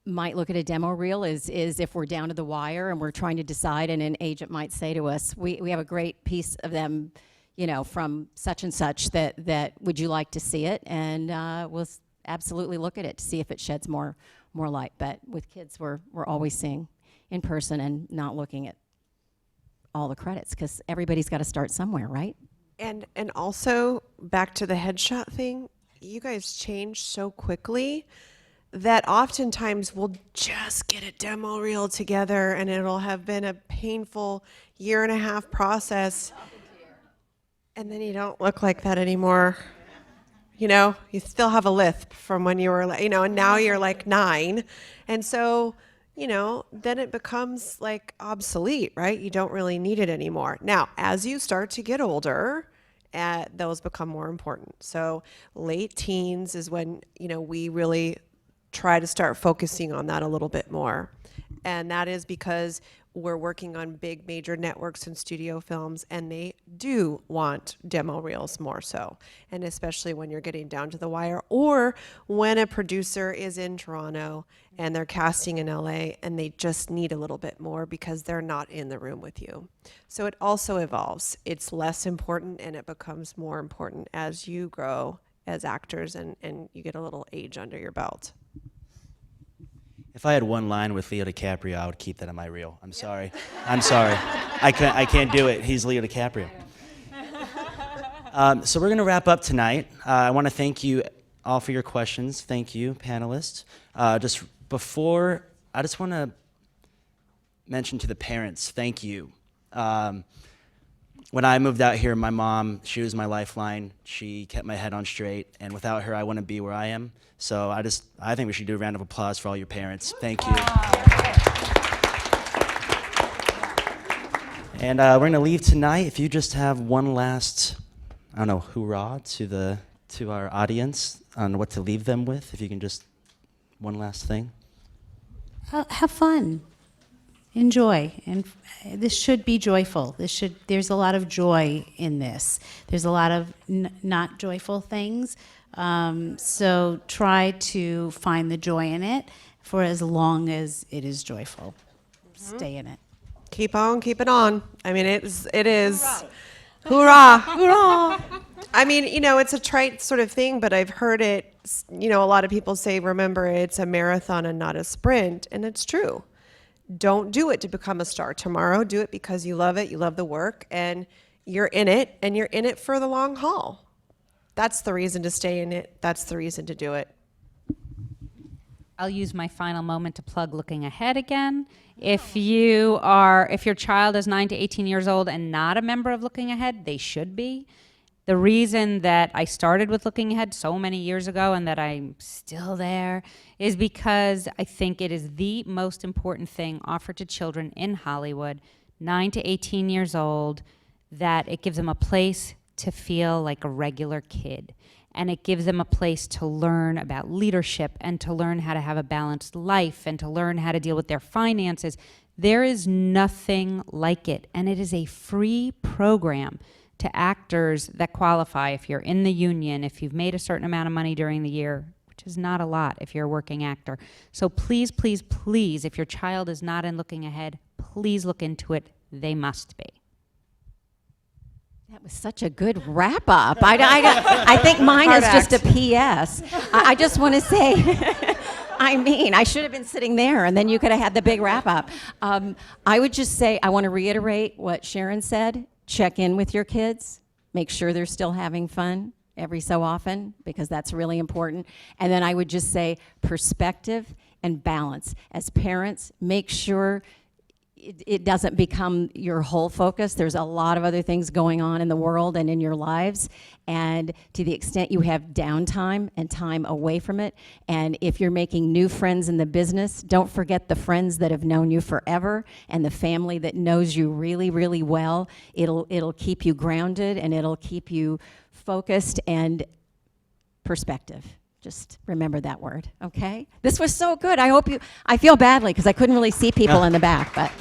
Speaker 5: might look at a demo reel is if we're down to the wire and we're trying to decide, and an agent might say to us, we have a great piece of them, you know, from such and such that would you like to see it? And we'll absolutely look at it to see if it sheds more light. But with kids, we're always seeing in person and not looking at all the credits, because everybody's got to start somewhere, right?
Speaker 3: And also, back to the headshot thing, you guys change so quickly that oftentimes we'll just get a demo reel together and it'll have been a painful 1.5 year process. And then you don't look like that anymore. You know, you still have a lisp from when you were, you know, and now you're like 9. And so, you know, then it becomes like obsolete, right? You don't really need it anymore. Now, as you start to get older, those become more important. So late teens is when, you know, we really try to start focusing on that a little bit more. And that is because we're working on big major networks and studio films, and they do want demo reels more so. And especially when you're getting down to the wire, or when a producer is in Toronto and they're casting in LA and they just need a little bit more because they're not in the room with you. So it also evolves. It's less important and it becomes more important as you grow as actors and you get a little age under your belt.
Speaker 1: If I had one line with Leo DiCaprio, I would keep that on my reel. I'm sorry. I'm sorry. I can't do it. He's Leo DiCaprio. So we're going to wrap up tonight. I want to thank you all for your questions. Thank you, panelists. Just before, I just want to mention to the parents, thank you. When I moved out here, my mom, she was my lifeline. She kept my head on straight, and without her, I wouldn't be where I am. So I think we should do a round of applause for all your parents. Thank you. And we're gonna leave tonight. If you just have one last, I don't know, hoorah to our audience on what to leave them with, if you can just, one last thing.
Speaker 2: Have fun. Enjoy. And this should be joyful. There's a lot of joy in this. There's a lot of not joyful things. So try to find the joy in it for as long as it is joyful. Stay in it.
Speaker 3: Keep on, keep it on. I mean, it is. Hoorah! Hoorah! I mean, you know, it's a trite sort of thing, but I've heard it, you know, a lot of people say, remember, it's a marathon and not a sprint. And it's true. Don't do it to become a star tomorrow. Do it because you love it, you love the work, and you're in it, and you're in it for the long haul. That's the reason to stay in it. That's the reason to do it.
Speaker 4: I'll use my final moment to plug Looking Ahead again. If your child is 9 to 18 years old and not a member of Looking Ahead, they should be. The reason that I started with Looking Ahead so many years ago and that I'm still there is because I think it is the most important thing offered to children in Hollywood, 9 to 18 years old, that it gives them a place to feel like a regular kid. And it gives them a place to learn about leadership and to learn how to have a balanced life and to learn how to deal with their finances. There is nothing like it. And it is a free program to actors that qualify. If you're in the union, if you've made a certain amount of money during the year, which is not a lot if you're a working actor. So please, please, please, if your child is not in Looking Ahead, please look into it. They must be.
Speaker 5: That was such a good wrap up. I think mine is just a PS. I just want to say, I mean, I should have been sitting there and then you could have had the big wrap up. I would just say, I want to reiterate what Sharon said. Check in with your kids. Make sure they're still having fun every so often, because that's really important. And then I would just say perspective and balance. As parents, make sure it doesn't become your whole focus. There's a lot of other things going on in the world and in your lives. And to the extent you have downtime and time away from it, and if you're making new friends in the business, don't forget the friends that have known you forever and the family that knows you really, really well. It'll keep you grounded, and it'll keep you focused and perspective. Just remember that word, okay? This was so good. I feel badly because I couldn't really see people in the back, but.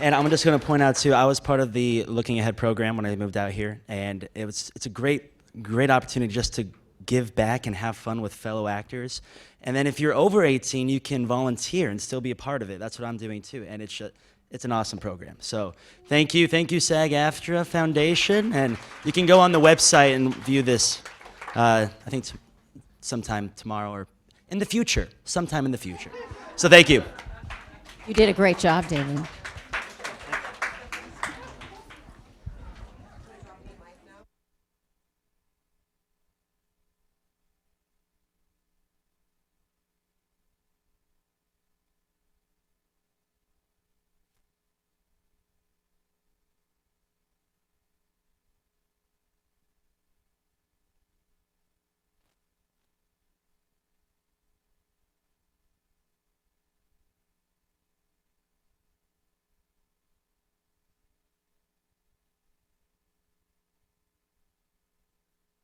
Speaker 1: And I'm just going to point out too, I was part of the Looking Ahead program when I moved out here, and it's a great opportunity just to give back and have fun with fellow actors. And then if you're over 18, you can volunteer and still be a part of it. That's what I'm doing too, and it's an awesome program. So thank you SAG-AFTRA Foundation, and you can go on the website and view this, I think sometime tomorrow or sometime in the future. So thank you.
Speaker 5: You did a great job, Damien.